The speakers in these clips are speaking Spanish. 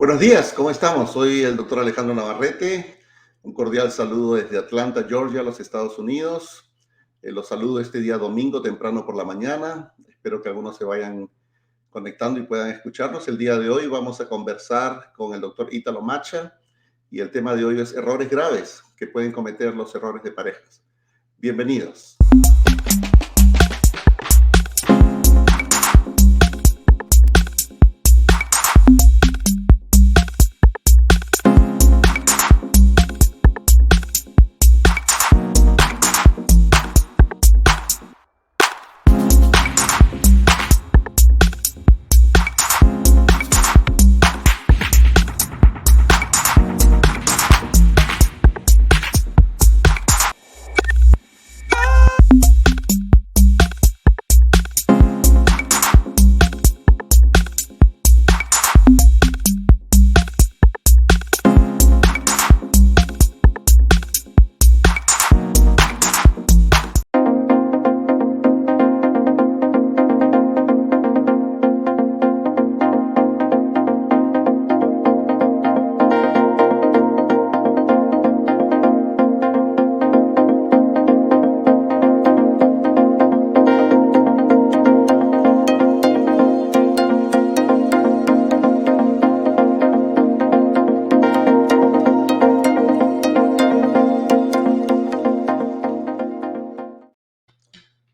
Buenos días, ¿cómo estamos? Soy el doctor Alejandro Navarrete. Un cordial saludo desde Atlanta, Georgia, los Estados Unidos. Los saludo este día domingo temprano por la mañana. Espero que algunos se vayan conectando y puedan escucharnos. El día de hoy vamos a conversar con el doctor Ítalo Macha y el tema de hoy es errores graves que pueden cometer los errores de parejas. Bienvenidos.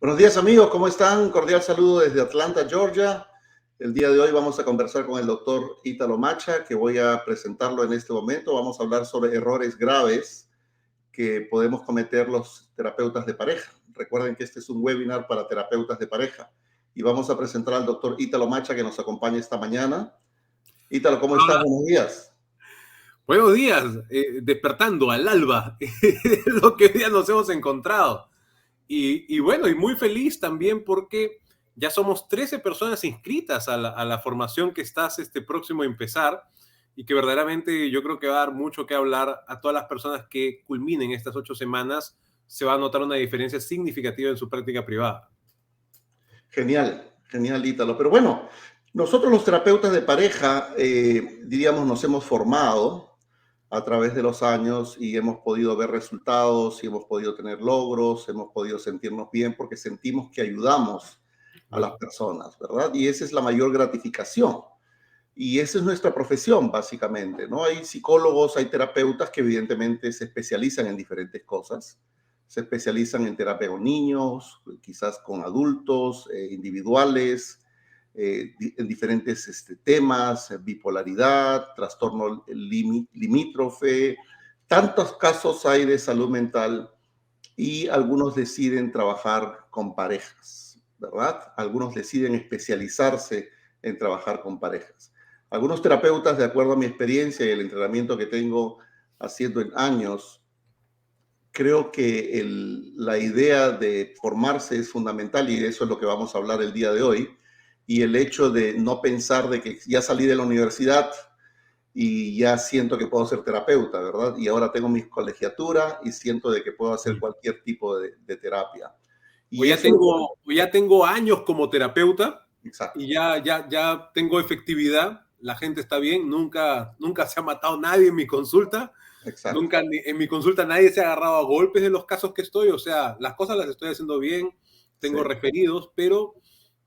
Buenos días amigos, ¿cómo están? Cordial saludo desde Atlanta, Georgia. El día de hoy vamos a conversar con el doctor Ítalo Macha, que voy a presentarlo en este momento. Vamos a hablar sobre errores graves que podemos cometer los terapeutas de pareja. Recuerden que este es un webinar para terapeutas de pareja. Y vamos a presentar al doctor Ítalo Macha, que nos acompaña esta mañana. Ítalo, ¿cómo estás? Buenos días. Buenos días, despertando al alba, lo que hoy día nos hemos encontrado. Y bueno, y muy feliz también porque ya somos 13 personas inscritas a la formación que estás próximo a empezar y que verdaderamente yo creo que va a dar mucho que hablar a todas las personas que culminen estas 8 semanas. Se va a notar una diferencia significativa en su práctica privada. Genial, genial, Ítalo. Pero bueno, nosotros los terapeutas de pareja, diríamos, nos hemos formado a través de los años y hemos podido ver resultados y hemos podido tener logros, hemos podido sentirnos bien porque sentimos que ayudamos a las personas, ¿verdad? Y esa es la mayor gratificación. Y esa es nuestra profesión, básicamente, ¿no? Hay psicólogos, hay terapeutas que evidentemente se especializan en diferentes cosas. Se especializan en terapia con niños, quizás con adultos, individuales, en diferentes temas, bipolaridad, trastorno limítrofe. Tantos casos hay de salud mental y algunos deciden trabajar con parejas, ¿verdad? Algunos deciden especializarse en trabajar con parejas. Algunos terapeutas, de acuerdo a mi experiencia y el entrenamiento que tengo haciendo en años, creo que la idea de formarse es fundamental y de eso es lo que vamos a hablar el día de hoy. Y el hecho de no pensar de que ya salí de la universidad y ya siento que puedo ser terapeuta, ¿verdad? Y ahora tengo mi colegiatura y siento de que puedo hacer cualquier tipo de terapia. O Y ya eso, tengo años como terapeuta exacto. y ya tengo efectividad, la gente está bien, nunca se ha matado nadie en mi consulta. Exacto. Nunca en mi consulta nadie se ha agarrado a golpes de los casos que estoy, o sea, las cosas las estoy haciendo bien, tengo Sí. referidos, pero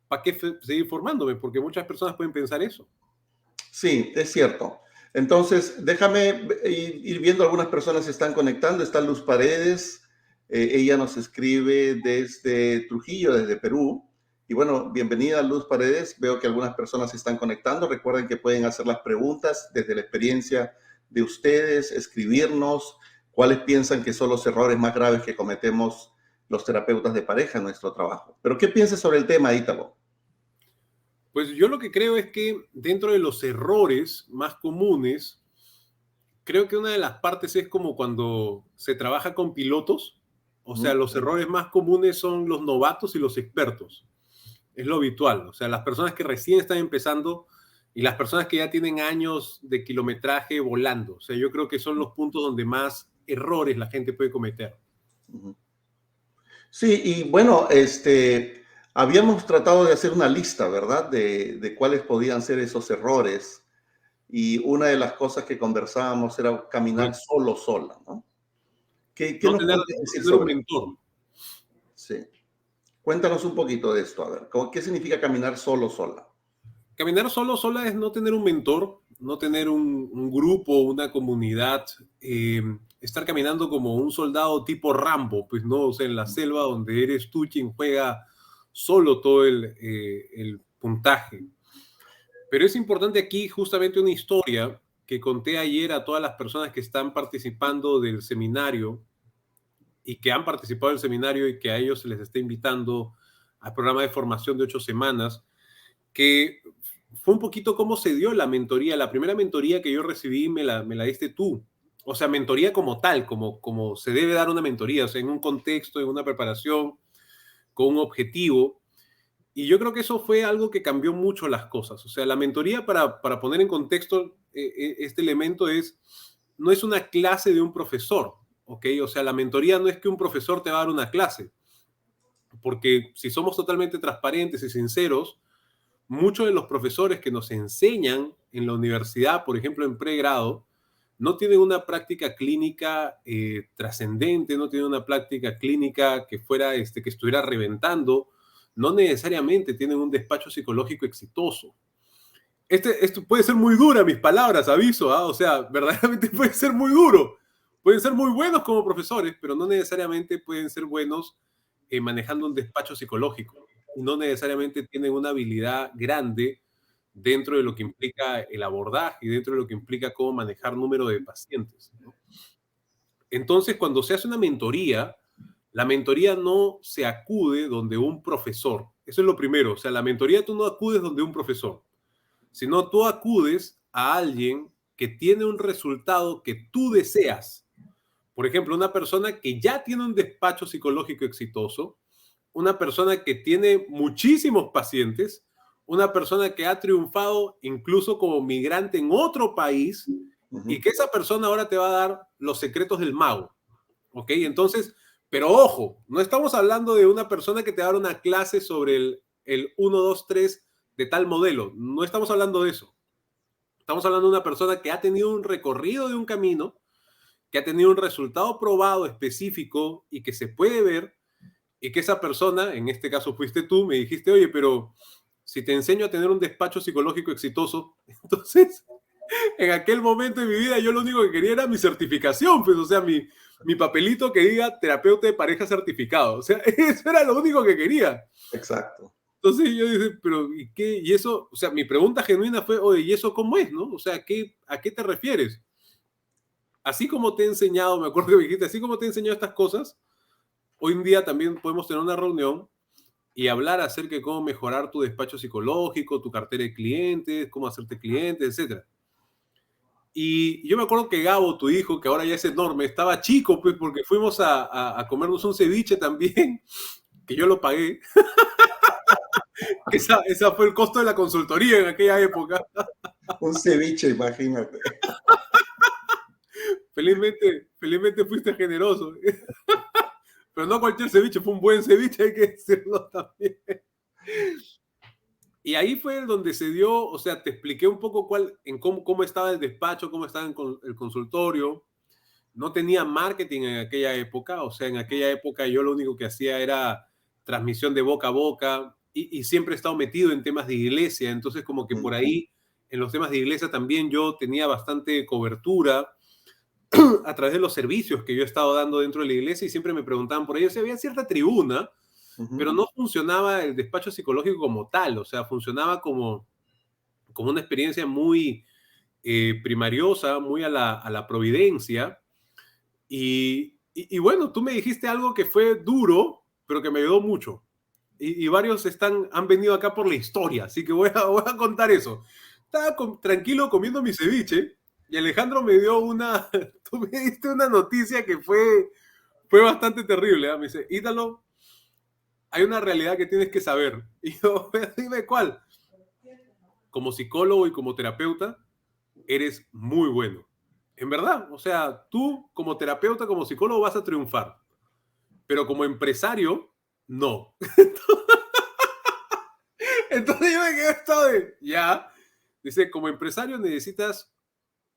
¿para qué seguir formándome? Porque muchas personas pueden pensar eso. Sí, es cierto. Entonces, déjame ir viendo, algunas personas se están conectando. Está Luz Paredes, ella nos escribe desde Trujillo, desde Perú. Y bueno, bienvenida Luz Paredes. Veo que algunas personas se están conectando. Recuerden que pueden hacer las preguntas desde la experiencia de ustedes, escribirnos cuáles piensan que son los errores más graves que cometemos los terapeutas de pareja en nuestro trabajo. Pero, ¿qué piensas sobre el tema, Ítalo? Pues yo lo que creo es que dentro de los errores más comunes, creo que una de las partes es como cuando se trabaja con pilotos, o sea, los errores más comunes son los novatos y los expertos. Es lo habitual, o sea, las personas que recién están empezando y las personas que ya tienen años de kilometraje volando. O sea, yo creo que son los puntos donde más errores la gente puede cometer. Sí, y bueno, habíamos tratado de hacer una lista, ¿verdad? De cuáles podían ser esos errores. y una de las cosas que conversábamos era caminar Correcto. solo, sola, ¿no? ¿Qué No nos tener, puedes no decir tener un sobre eso? mentor. Sí. Cuéntanos un poquito de esto, a ver, ¿qué significa caminar solo, sola? Caminar solo, sola es no tener un mentor, no tener un grupo, una comunidad, estar caminando como un soldado tipo Rambo, pues no, o sea, en la selva donde eres tú quien juega solo todo el puntaje. Pero es importante aquí justamente una historia que conté ayer a todas las personas que están participando del seminario y que han participado del seminario y que a ellos se les está invitando al programa de formación de 8 semanas, que fue un poquito cómo se dio la mentoría. La primera mentoría que yo recibí me la diste tú. O sea, mentoría como tal, como se debe dar una mentoría, o sea, en un contexto, en una preparación, con un objetivo. Y yo creo que eso fue algo que cambió mucho las cosas. O sea, la mentoría, para poner en contexto este elemento, no es una clase de un profesor, ¿ok? O sea, la mentoría no es que un profesor te va a dar una clase, porque si somos totalmente transparentes y sinceros, muchos de los profesores que nos enseñan en la universidad, por ejemplo, en pregrado, no tienen una práctica clínica trascendente, no tienen una práctica clínica que fuera, que estuviera reventando, no necesariamente tienen un despacho psicológico exitoso. Esto puede ser muy dura, mis palabras, aviso, ¿ah? O sea, verdaderamente puede ser muy duro. Pueden ser muy buenos como profesores, pero no necesariamente pueden ser buenos manejando un despacho psicológico. Y no necesariamente tienen una habilidad grande dentro de lo que implica el abordaje y dentro de lo que implica cómo manejar número de pacientes, ¿no? Entonces, cuando se hace una mentoría, la mentoría no se acude donde un profesor. Eso es lo primero. O sea, la mentoría tú no acudes donde un profesor, sino tú acudes a alguien que tiene un resultado que tú deseas. Por ejemplo, una persona que ya tiene un despacho psicológico exitoso, una persona que tiene muchísimos pacientes, una persona que ha triunfado incluso como migrante en otro país y Ujú. que esa persona ahora te va a dar los secretos del mago. ¿Ok? Entonces, pero ojo, no estamos hablando de una persona que te va a dar una clase sobre el 1, 2, 3 de tal modelo. No estamos hablando de eso. Estamos hablando de una persona que ha tenido un recorrido de un camino, que ha tenido un resultado probado específico y que se puede ver, y que esa persona, en este caso fuiste tú, me dijiste, oye, pero si te enseño a tener un despacho psicológico exitoso, entonces en aquel momento de mi vida yo lo único que quería era mi certificación, pues, o sea, mi papelito que diga terapeuta de pareja certificado, o sea, eso era lo único que quería. Exacto. Entonces yo dije, pero ¿y qué? Y eso, o sea, mi pregunta genuina fue, oye, ¿y eso cómo es, no? O sea, ¿a qué te refieres? Así como te he enseñado, me acuerdo que me dijiste, así como te he enseñado estas cosas, hoy en día también podemos tener una reunión y hablar acerca de cómo mejorar tu despacho psicológico, tu cartera de clientes, cómo hacerte clientes, etcétera. Y yo me acuerdo que Gabo, tu hijo, que ahora ya es enorme, estaba chico, pues, porque fuimos a comernos un ceviche también, que yo lo pagué. Esa fue el costo de la consultoría en aquella época. Un ceviche, imagínate. Felizmente fuiste generoso. Pero no cualquier ceviche, fue un buen ceviche, hay que decirlo también. Y ahí fue donde se dio, o sea, te expliqué un poco cómo estaba el despacho, cómo estaba el consultorio. No tenía marketing en aquella época, o sea, en aquella época yo lo único que hacía era transmisión de boca a boca y siempre he estado metido en temas de iglesia, entonces como que por Mm. ahí, en los temas de iglesia también yo tenía bastante cobertura a través de los servicios que yo he estado dando dentro de la iglesia y siempre me preguntaban por ello, o sea, había cierta tribuna, pero Ujú. no funcionaba el despacho psicológico como tal, o sea, funcionaba como una experiencia muy primariosa, muy a la providencia. Y bueno, tú me dijiste algo que fue duro, pero que me ayudó mucho. Y varios han venido acá por la historia, así que voy a contar eso. Estaba tranquilo comiendo mi ceviche y Alejandro me dio tú me diste una noticia que fue bastante terrible. ¿Eh? Me dice, Ítalo, hay una realidad que tienes que saber. Y yo, dime cuál. Como psicólogo y como terapeuta, eres muy bueno. En verdad, o sea, tú como terapeuta, como psicólogo vas a triunfar, pero como empresario, no. Entonces yo me quedé estado de, ya. Dice, como empresario necesitas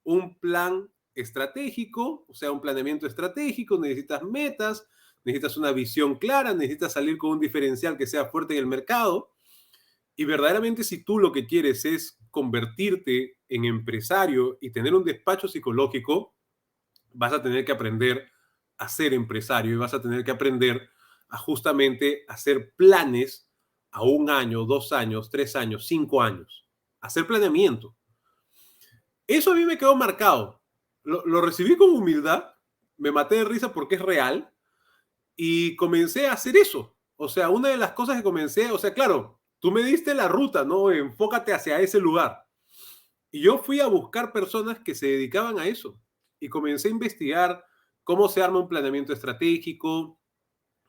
un plan estratégico, o sea, un planeamiento estratégico, necesitas metas, necesitas una visión clara, necesitas salir con un diferencial que sea fuerte en el mercado. Y verdaderamente si tú lo que quieres es convertirte en empresario y tener un despacho psicológico, vas a tener que aprender a ser empresario y vas a tener que aprender a justamente hacer planes a 1 año, 2 años, 3 años, 5 años. Hacer planeamiento. Eso a mí me quedó marcado. Lo recibí con humildad, me maté de risa porque es real y comencé a hacer eso. O sea, una de las cosas que comencé, o sea, claro, tú me diste la ruta, ¿no? Enfócate hacia ese lugar. Y yo fui a buscar personas que se dedicaban a eso y comencé a investigar cómo se arma un planeamiento estratégico,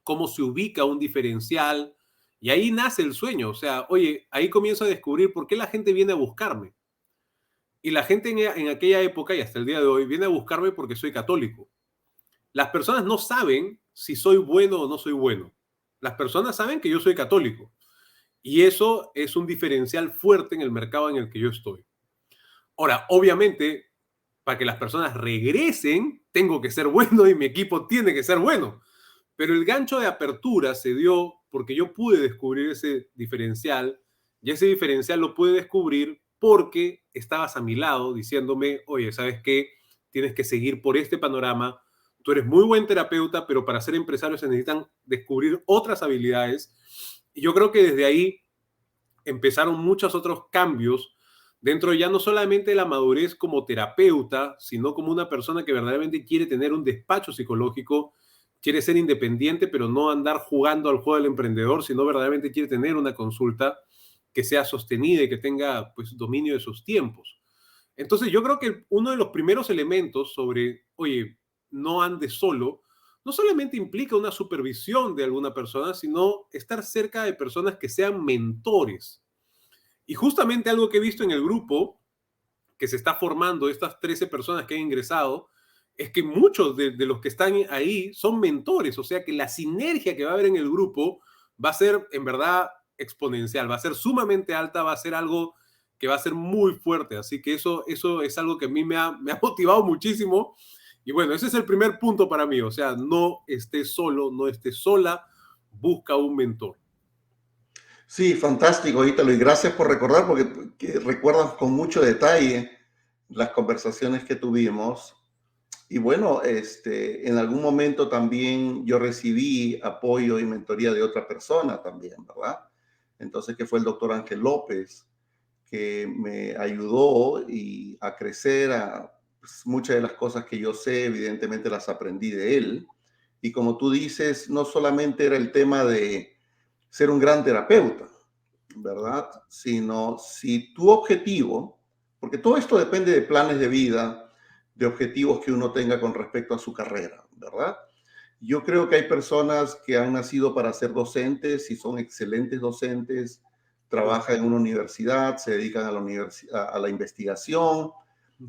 cómo se ubica un diferencial, y ahí nace el sueño. O sea, oye, ahí comienzo a descubrir por qué la gente viene a buscarme. Y la gente en aquella época y hasta el día de hoy viene a buscarme porque soy católico. Las personas no saben si soy bueno o no soy bueno. Las personas saben que yo soy católico. Y eso es un diferencial fuerte en el mercado en el que yo estoy. Ahora, obviamente, para que las personas regresen, tengo que ser bueno y mi equipo tiene que ser bueno. Pero el gancho de apertura se dio porque yo pude descubrir ese diferencial y ese diferencial lo pude descubrir porque estabas a mi lado diciéndome, oye, ¿sabes qué? Tienes que seguir por este panorama. Tú eres muy buen terapeuta, pero para ser empresario se necesitan descubrir otras habilidades. Y yo creo que desde ahí empezaron muchos otros cambios dentro ya no solamente de la madurez como terapeuta, sino como una persona que verdaderamente quiere tener un despacho psicológico, quiere ser independiente, pero no andar jugando al juego del emprendedor, sino verdaderamente quiere tener una consulta que sea sostenida y que tenga pues dominio de sus tiempos. Entonces yo creo que uno de los primeros elementos sobre, oye, no andes solo, no solamente implica una supervisión de alguna persona, sino estar cerca de personas que sean mentores. Y justamente algo que he visto en el grupo que se está formando, estas 13 personas que han ingresado, es que muchos de los que están ahí son mentores, o sea que la sinergia que va a haber en el grupo va a ser en verdad exponencial, va a ser sumamente alta, va a ser algo que va a ser muy fuerte, así que eso es algo que a mí me ha motivado muchísimo. Y bueno, ese es el primer punto para mí, o sea, no estés solo, no estés sola, busca un mentor. Sí, fantástico, Ítalo, y gracias por recordar, porque que recuerdas con mucho detalle las conversaciones que tuvimos. Y bueno, en algún momento también yo recibí apoyo y mentoría de otra persona también, ¿verdad? Entonces, que fue el doctor Ángel López, que me ayudó a crecer, pues, muchas de las cosas que yo sé, evidentemente las aprendí de él. Y como tú dices, no solamente era el tema de ser un gran terapeuta, ¿verdad? Sino si tu objetivo, porque todo esto depende de planes de vida, de objetivos que uno tenga con respecto a su carrera, ¿verdad? Yo creo que hay personas que han nacido para ser docentes y son excelentes docentes, Claro. trabajan en una universidad, se dedican a la investigación,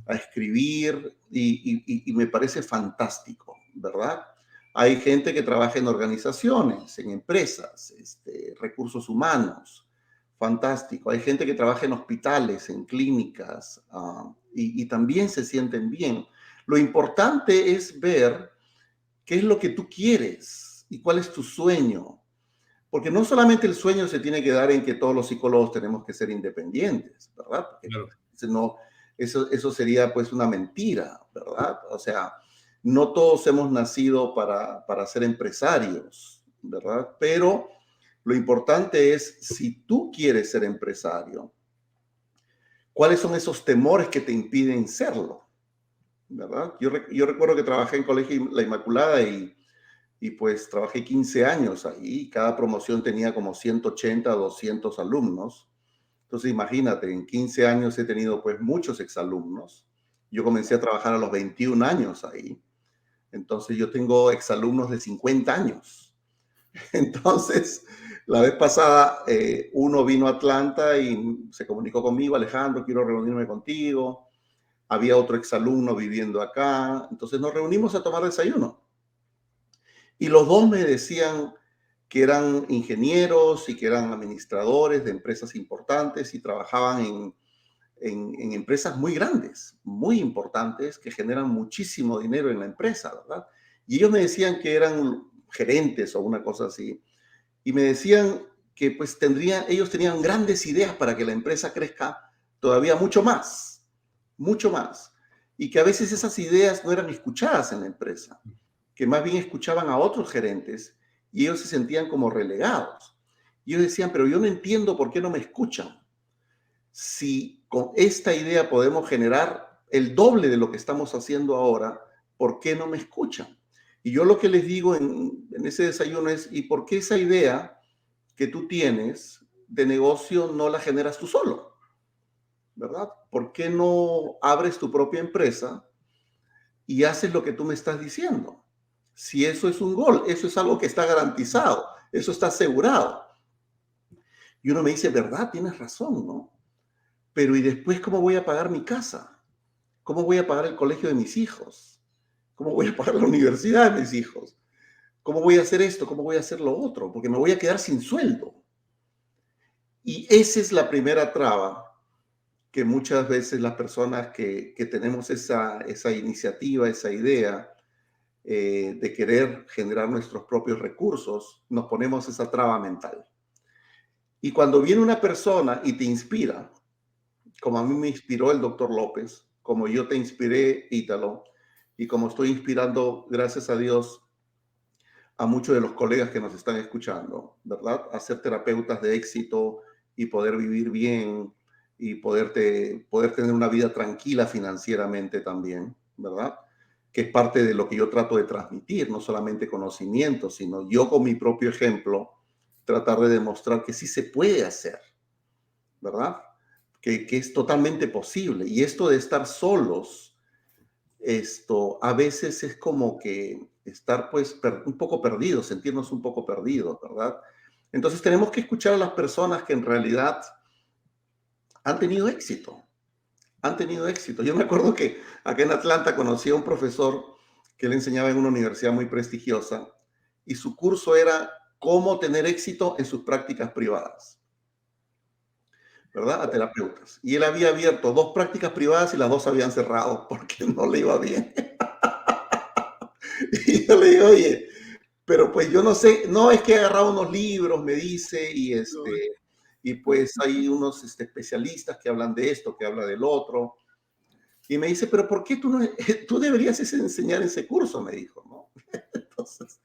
a escribir y me parece fantástico, ¿verdad? Hay gente que trabaja en organizaciones, en empresas, recursos humanos, fantástico. Hay gente que trabaja en hospitales, en clínicas, y también se sienten bien. Lo importante es ver qué es lo que tú quieres y cuál es tu sueño. Porque no solamente el sueño se tiene que dar en que todos los psicólogos tenemos que ser independientes, ¿verdad? Porque Claro. no, eso sería pues una mentira, ¿verdad? O sea, no todos hemos nacido para ser empresarios, ¿verdad? Pero lo importante es, si tú quieres ser empresario, ¿cuáles son esos temores que te impiden serlo? ¿Verdad? Yo recuerdo que trabajé en Colegio La Inmaculada y pues trabajé 15 años ahí. Cada promoción tenía como 180, 200 alumnos. Entonces imagínate, en 15 años he tenido pues muchos exalumnos. Yo comencé a trabajar a los 21 años ahí. Entonces yo tengo exalumnos de 50 años. Entonces, la vez pasada uno vino a Atlanta y se comunicó conmigo: Alejandro, quiero reunirme contigo. Había otro exalumno viviendo acá. Entonces nos reunimos a tomar desayuno. Y los dos me decían que eran ingenieros y que eran administradores de empresas importantes y trabajaban en empresas muy grandes, muy importantes, que generan muchísimo dinero en la empresa, ¿verdad? Y ellos me decían que eran gerentes o una cosa así, y me decían que pues ellos tenían grandes ideas para que la empresa crezca todavía mucho más, y que a veces esas ideas no eran escuchadas en la empresa, que más bien escuchaban a otros gerentes y ellos se sentían como relegados. Y ellos decían, pero yo no entiendo por qué no me escuchan. Si con esta idea podemos generar el doble de lo que estamos haciendo ahora, ¿por qué no me escuchan? Y yo lo que les digo en ese desayuno es, ¿y por qué esa idea que tú tienes de negocio no la generas tú solo? ¿Verdad? ¿Por qué no abres tu propia empresa y haces lo que tú me estás diciendo? Si eso es un gol, eso es algo que está garantizado, eso está asegurado. Y uno me dice, ¿verdad? Tienes razón, ¿no? Pero ¿y después cómo voy a pagar mi casa? ¿Cómo voy a pagar el colegio de mis hijos? ¿Cómo voy a pagar la universidad de mis hijos? ¿Cómo voy a hacer esto? ¿Cómo voy a hacer lo otro? Porque me voy a quedar sin sueldo. Y esa es la primera traba que muchas veces las personas que tenemos esa iniciativa, esa idea de querer generar nuestros propios recursos, nos ponemos esa traba mental. Y cuando viene una persona y te inspira, como a mí me inspiró el doctor López, como yo te inspiré, Ítalo, y como estoy inspirando, gracias a Dios, a muchos de los colegas que nos están escuchando, ¿verdad? A ser terapeutas de éxito y poder vivir bien y poder tener una vida tranquila financieramente también, ¿verdad? Que es parte de lo que yo trato de transmitir, no solamente conocimiento, sino yo con mi propio ejemplo, tratar de demostrar que sí se puede hacer, ¿verdad? Que es totalmente posible. Y esto de estar solos, esto a veces es como que estar pues un poco perdidos, sentirnos un poco perdidos, ¿verdad? Entonces tenemos que escuchar a las personas que en realidad han tenido éxito, han tenido éxito. Yo me acuerdo que acá en Atlanta conocí a un profesor que le enseñaba en una universidad muy prestigiosa y su curso era cómo tener éxito en sus prácticas privadas, ¿verdad? A terapeutas. Y él había abierto 2 prácticas privadas y las 2 habían cerrado porque no le iba bien. Y yo le digo, oye, pero pues yo no sé, no es que he agarrado unos libros, me dice, y pues hay unos especialistas que hablan de esto, que habla del otro. Y me dice, pero ¿por qué tú no, tú deberías enseñar ese curso? Me dijo, ¿no? Entonces,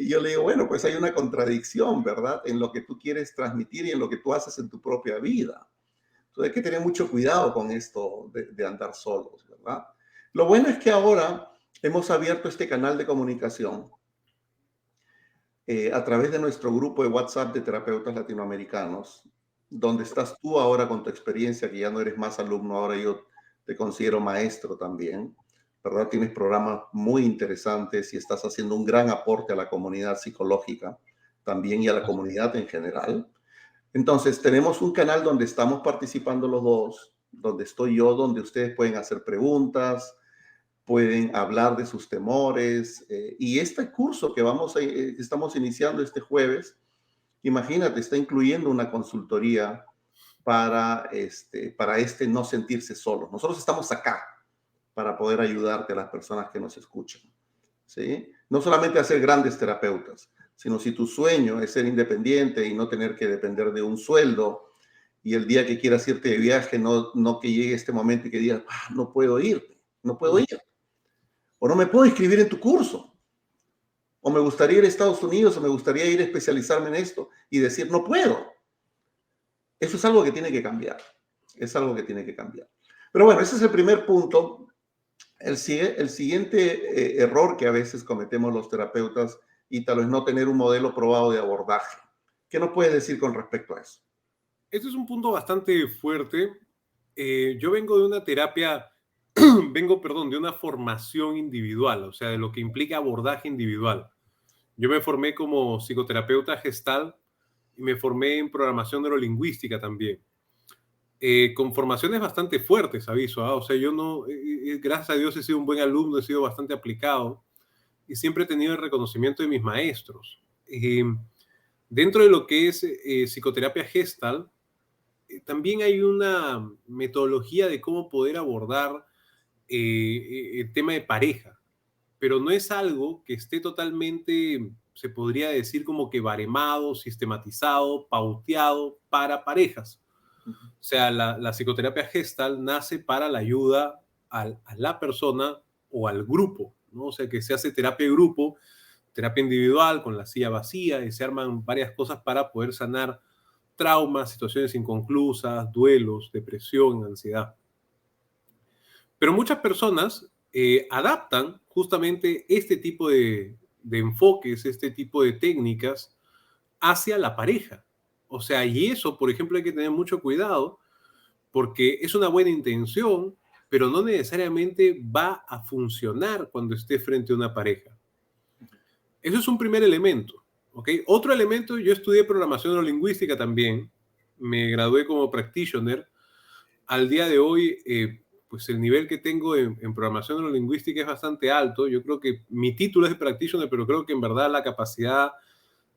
yo le digo, bueno, pues hay una contradicción, ¿verdad? En lo que tú quieres transmitir y en lo que tú haces en tu propia vida. Entonces hay que tener mucho cuidado con esto de andar solos, ¿verdad? Lo bueno es que ahora hemos abierto este canal de comunicación a través de nuestro grupo de WhatsApp de terapeutas latinoamericanos, donde estás tú ahora con tu experiencia, que ya no eres más alumno, ahora yo te considero maestro también, ¿verdad? Tienes programas muy interesantes y estás haciendo un gran aporte a la comunidad psicológica también y a la comunidad en general. Entonces, tenemos un canal donde estamos participando los dos, donde estoy yo, donde ustedes pueden hacer preguntas, pueden hablar de sus temores. Y este curso que estamos iniciando este jueves, imagínate, está incluyendo una consultoría para no sentirse solo. Nosotros estamos acá para poder ayudarte a las personas que nos escuchan. ¿Sí? No solamente a ser grandes terapeutas, sino si tu sueño es ser independiente y no tener que depender de un sueldo y el día que quieras irte de viaje, no que llegue este momento y que digas, no puedo ir, no puedo ir, o no me puedo inscribir en tu curso, o me gustaría ir a Estados Unidos, o me gustaría ir a especializarme en esto y decir, no puedo. Eso es algo que tiene que cambiar, es algo que tiene que cambiar. Pero bueno, ese es el primer punto. El siguiente error que a veces cometemos los terapeutas, Ítalo, es no tener un modelo probado de abordaje. ¿Qué nos puedes decir con respecto a eso? Este es un punto bastante fuerte. Yo vengo de una terapia, perdón, de una formación individual, o sea, de lo que implica abordaje individual. Yo me formé como psicoterapeuta gestal y me formé en programación neurolingüística también. Con formaciones bastante fuertes, aviso. O sea, yo no, gracias a Dios he sido un buen alumno, he sido bastante aplicado y siempre he tenido el reconocimiento de mis maestros. Dentro de lo que es psicoterapia gestal, también hay una metodología de cómo poder abordar el tema de pareja, pero no es algo que esté totalmente, se podría decir como que baremado, sistematizado, pauteado para parejas. O sea, la psicoterapia Gestalt nace para la ayuda a la persona o al grupo, ¿no? O sea, que se hace terapia de grupo, terapia individual con la silla vacía y se arman varias cosas para poder sanar traumas, situaciones inconclusas, duelos, depresión, ansiedad. Pero muchas personas adaptan justamente este tipo de enfoques, este tipo de técnicas hacia la pareja. O sea, y eso, por ejemplo, hay que tener mucho cuidado porque es una buena intención, pero no necesariamente va a funcionar cuando esté frente a una pareja. Eso es un primer elemento, ¿ok? Otro elemento, yo estudié programación neurolingüística también, me gradué como practitioner. Al día de hoy, pues el nivel que tengo en programación neurolingüística es bastante alto. Yo creo que mi título es de practitioner, pero creo que en verdad la capacidad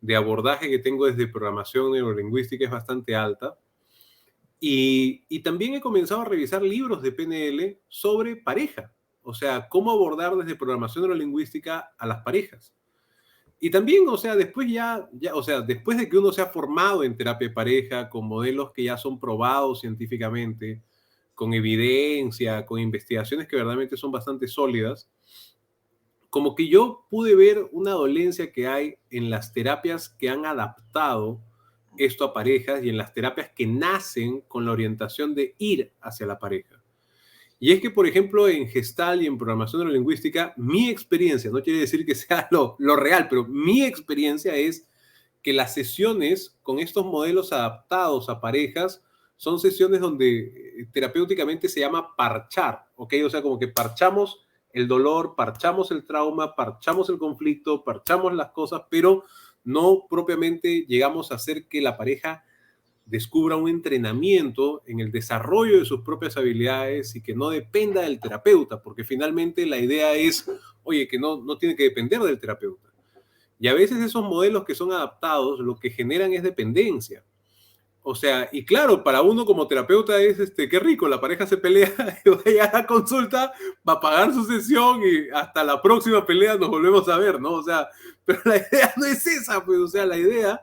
de abordaje que tengo desde programación neurolingüística es bastante alta. Y también he comenzado a revisar libros de PNL sobre pareja, o sea, cómo abordar desde programación neurolingüística a las parejas. Y también, o sea, o sea, después de que uno se ha formado en terapia de pareja con modelos que ya son probados científicamente, con evidencia, con investigaciones que verdaderamente son bastante sólidas, como que yo pude ver una dolencia que hay en las terapias que han adaptado esto a parejas y en las terapias que nacen con la orientación de ir hacia la pareja. Y es que, por ejemplo, en Gestalt y en programación neurolingüística, mi experiencia, no quiere decir que sea lo real, pero mi experiencia es que las sesiones con estos modelos adaptados a parejas son sesiones donde terapéuticamente se llama parchar, ¿ok? O sea, como que parchamos el dolor, parchamos el trauma, parchamos el conflicto, parchamos las cosas, pero no propiamente llegamos a hacer que la pareja descubra un entrenamiento en el desarrollo de sus propias habilidades y que no dependa del terapeuta, porque finalmente la idea es, oye, que no tiene que depender del terapeuta. Y a veces esos modelos que son adaptados lo que generan es dependencia. O sea, y claro, para uno como terapeuta es, qué rico, la pareja se pelea, y vaya a la consulta, va a pagar su sesión y hasta la próxima pelea nos volvemos a ver, ¿no? O sea, pero la idea no es esa, pues, o sea, la idea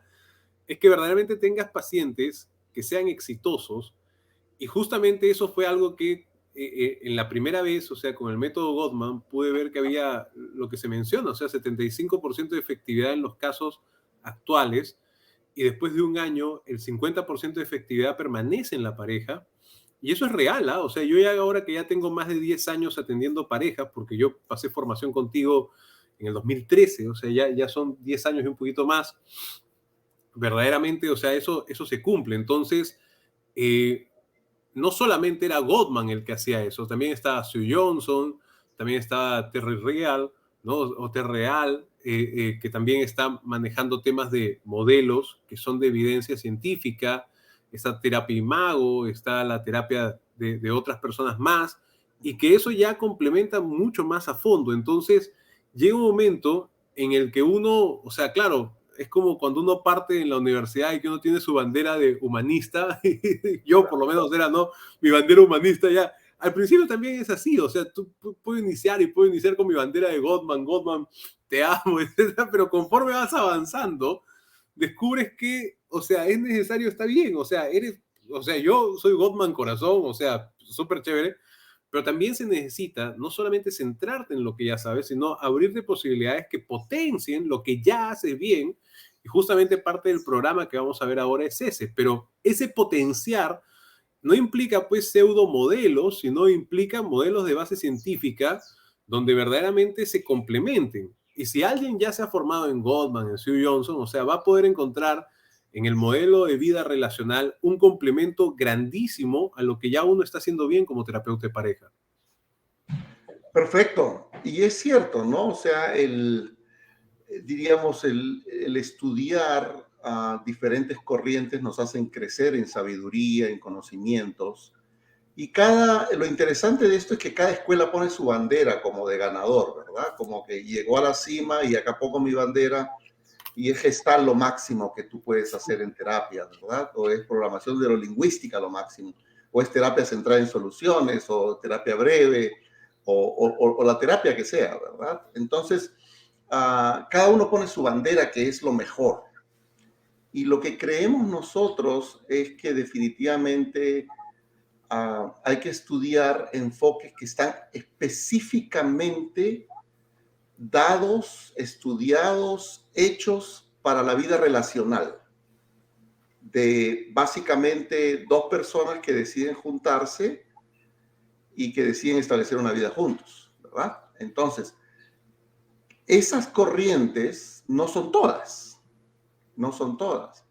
es que verdaderamente tengas pacientes que sean exitosos y justamente eso fue algo que en la primera vez, o sea, con el método Gottman, pude ver que había lo que se menciona, o sea, 75% de efectividad en los casos actuales y después de un año el 50% de efectividad permanece en la pareja. Y eso es real, ¿ah? O sea, yo ya ahora que ya tengo más de 10 años atendiendo parejas, porque yo pasé formación contigo en el 2013, o sea, ya son 10 años y un poquito más, verdaderamente, o sea, eso se cumple. Entonces, eh, no solamente era Gottman el que hacía eso, también estaba Sue Johnson, también estaba Terry Real, ¿no? O Terry Real, que también está manejando temas de modelos que son de evidencia científica, está terapia imago, está la terapia de otras personas más, y que eso ya complementa mucho más a fondo. Entonces, llega un momento en el que uno, o sea, claro, es como cuando uno parte en la universidad y que uno tiene su bandera de humanista, yo por lo menos era, ¿no? Mi bandera humanista ya. Al principio también es así, o sea, tú puedo iniciar con mi bandera de Gottman, Gottman, te amo, etcétera, pero conforme vas avanzando, descubres que, o sea, es necesario, está bien, o sea, yo soy Gottman corazón, o sea, súper chévere, pero también se necesita no solamente centrarte en lo que ya sabes, sino abrirte posibilidades que potencien lo que ya haces bien. Y justamente parte del programa que vamos a ver ahora es ese. Pero ese potenciar no implica pues pseudo modelos, sino implica modelos de base científica donde verdaderamente se complementen. Y si alguien ya se ha formado en Goldman, en Sue Johnson, o sea, va a poder encontrar en el modelo de vida relacional un complemento grandísimo a lo que ya uno está haciendo bien como terapeuta de pareja. Perfecto. Y es cierto, ¿no? O sea, diríamos, el estudiar a diferentes corrientes nos hacen crecer en sabiduría, en conocimientos. Y lo interesante de esto es que cada escuela pone su bandera como de ganador, ¿verdad? Como que llegó a la cima y acá pongo mi bandera. y es gestal lo máximo que tú puedes hacer en terapia, ¿verdad? O es programación neurolingüística lo máximo, o es terapia centrada en soluciones, o terapia breve, o la terapia que sea, ¿verdad? Entonces, cada uno pone su bandera que es lo mejor. Y lo que creemos nosotros es que definitivamente hay que estudiar enfoques que están específicamente dados, estudiados, hechos para la vida relacional, de básicamente dos personas que deciden juntarse y que deciden establecer una vida juntos, ¿verdad? Entonces, esas corrientes no son todas, no son todas,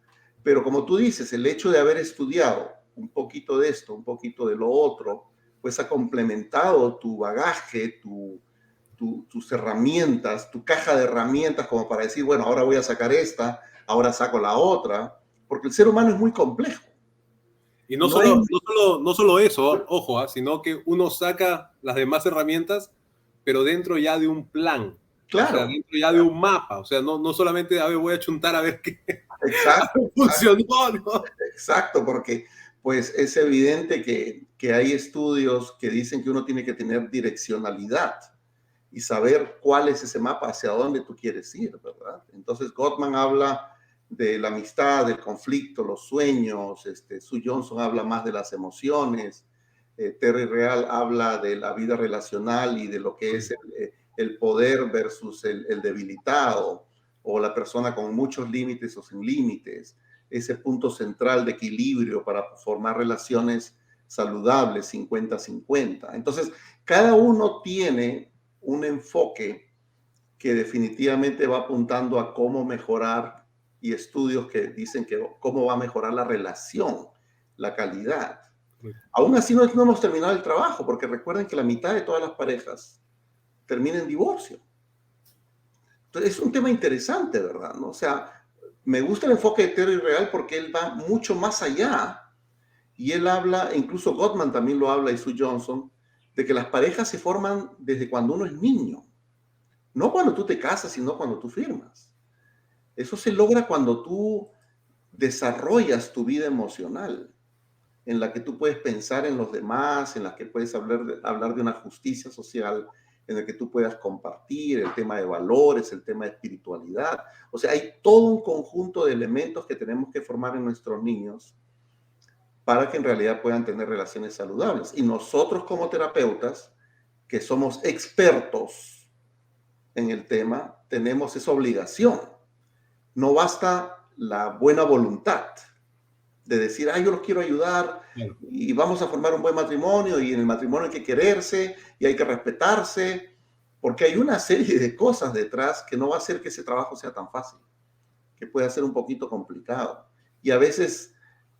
pero como tú dices, el hecho de haber estudiado un poquito de esto, un poquito de lo otro, pues ha complementado tu bagaje, tus herramientas, tu caja de herramientas como para decir, bueno, ahora voy a sacar esta, ahora saco la otra, porque el ser humano es muy complejo. Y no No hay... solo, no solo, no solo eso, ojo, sino que uno saca las demás herramientas, pero dentro ya de un plan, o sea, Claro, dentro ya de un mapa, o sea, no solamente, a ver, voy a chuntar a ver qué exacto, funcionó, ¿no? exacto, porque pues es evidente que hay estudios que dicen que uno tiene que tener direccionalidad y saber cuál es ese mapa, hacia dónde tú quieres ir, ¿verdad? Entonces Gottman habla de la amistad, del conflicto, los sueños, Sue Johnson habla más de las emociones, Terry Real habla de la vida relacional y de lo que es el poder versus el debilitado, o la persona con muchos límites o sin límites, ese punto central de equilibrio para formar relaciones saludables 50-50. Entonces, cada uno tiene un enfoque que definitivamente va apuntando a cómo mejorar, y estudios que dicen que cómo va a mejorar la relación, la calidad. Aún así no hemos terminado el trabajo, porque recuerden que la mitad de todas las parejas termina en divorcio. Entonces es un tema interesante, ¿verdad? ¿No? O sea, me gusta el enfoque de Terry Real porque él va mucho más allá, y él habla, incluso Gottman también lo habla, y Sue Johnson, de que las parejas se forman desde cuando uno es niño. No cuando tú te casas, sino cuando tú firmas. Eso se logra cuando tú desarrollas tu vida emocional, en la que tú puedes pensar en los demás, en la que puedes hablar de una justicia social, en la que tú puedas compartir el tema de valores, el tema de espiritualidad. O sea, hay todo un conjunto de elementos que tenemos que formar en nuestros niños para que en realidad puedan tener relaciones saludables. Y nosotros como terapeutas, que somos expertos en el tema, tenemos esa obligación. No basta la buena voluntad de decir, yo los quiero ayudar Claro. y vamos a formar un buen matrimonio, y en el matrimonio hay que quererse y hay que respetarse, porque hay una serie de cosas detrás que no va a hacer que ese trabajo sea tan fácil, que puede ser un poquito complicado. Y a veces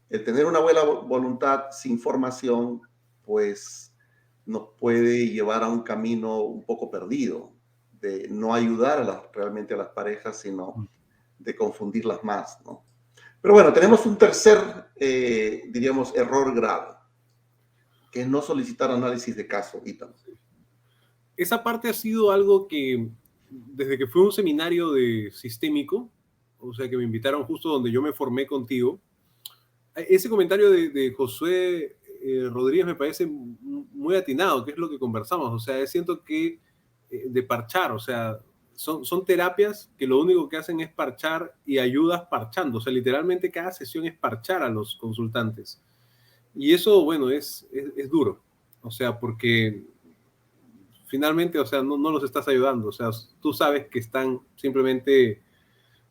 el tener una buena voluntad sin formación, pues nos puede llevar a un camino un poco perdido, de no ayudar realmente a las parejas, sino de confundirlas más, ¿no? Pero bueno, tenemos un tercer, diríamos, error grave, que es no solicitar análisis de caso, Ítalo. Esa parte ha sido algo que, desde que fue un seminario de sistémico, o sea, que me invitaron justo donde yo me formé contigo, ese comentario de Josué Rodríguez me parece muy atinado, que es lo que conversamos. O sea, siento que de parchar, o sea, son terapias que lo único que hacen es parchar y ayudas parchando. O sea, literalmente cada sesión es parchar a los consultantes. Y eso, bueno, es duro. O sea, porque finalmente, o sea, no los estás ayudando. O sea, tú sabes que están simplemente,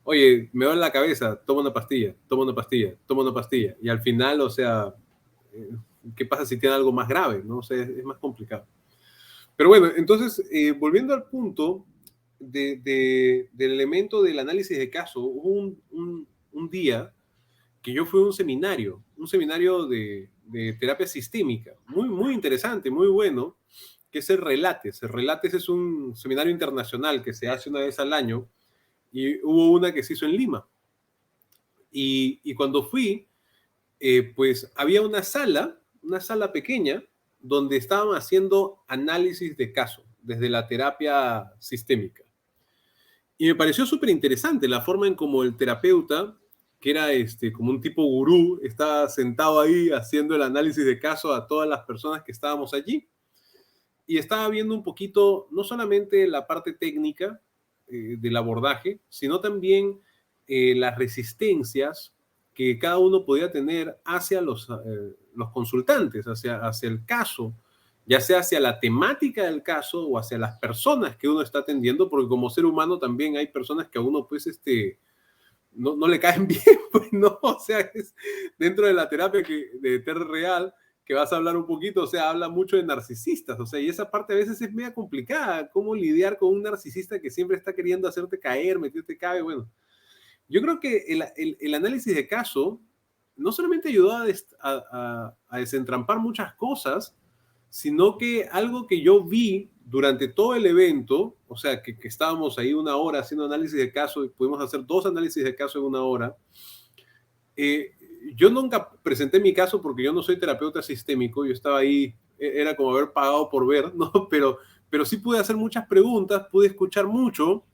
oye, me duele la cabeza, toma una pastilla, toma una pastilla, toma una pastilla. Y al final, o sea, eh, ¿qué pasa si tiene algo más grave? ¿No? O sea, es más complicado. Pero bueno, entonces, volviendo al punto del elemento del análisis de caso, hubo un día que yo fui a un seminario de terapia sistémica, muy interesante, muy bueno, que es el Relates. El Relates es un seminario internacional que se hace una vez al año, y hubo una que se hizo en Lima. Y cuando fui, pues había una sala pequeña, donde estaban haciendo análisis de caso desde la terapia sistémica. Y me pareció súper interesante la forma en cómo el terapeuta, que era como un tipo gurú, estaba sentado ahí haciendo el análisis de caso a todas las personas que estábamos allí. Y estaba viendo un poquito, no solamente la parte técnica del abordaje, sino también las resistencias que cada uno podía tener hacia los consultantes, hacia el caso, ya sea hacia la temática del caso o hacia las personas que uno está atendiendo, porque como ser humano también hay personas que a uno pues no le caen bien, pues no, o sea, es dentro de la terapia de TER Real, que vas a hablar un poquito, o sea, habla mucho de narcisistas, o sea, y esa parte a veces es media complicada, cómo lidiar con un narcisista que siempre está queriendo hacerte caer, meterte cabe, bueno. Yo creo que el análisis de caso no solamente ayudó a desentrampar muchas cosas, sino que algo que yo vi durante todo el evento, o sea, que estábamos ahí una hora haciendo análisis de caso y pudimos hacer 2 análisis de caso en una hora, eh, yo nunca presenté mi caso porque yo no soy terapeuta sistémico, yo estaba ahí, era como haber pagado por ver, ¿no? Pero sí pude hacer muchas preguntas, pude escuchar mucho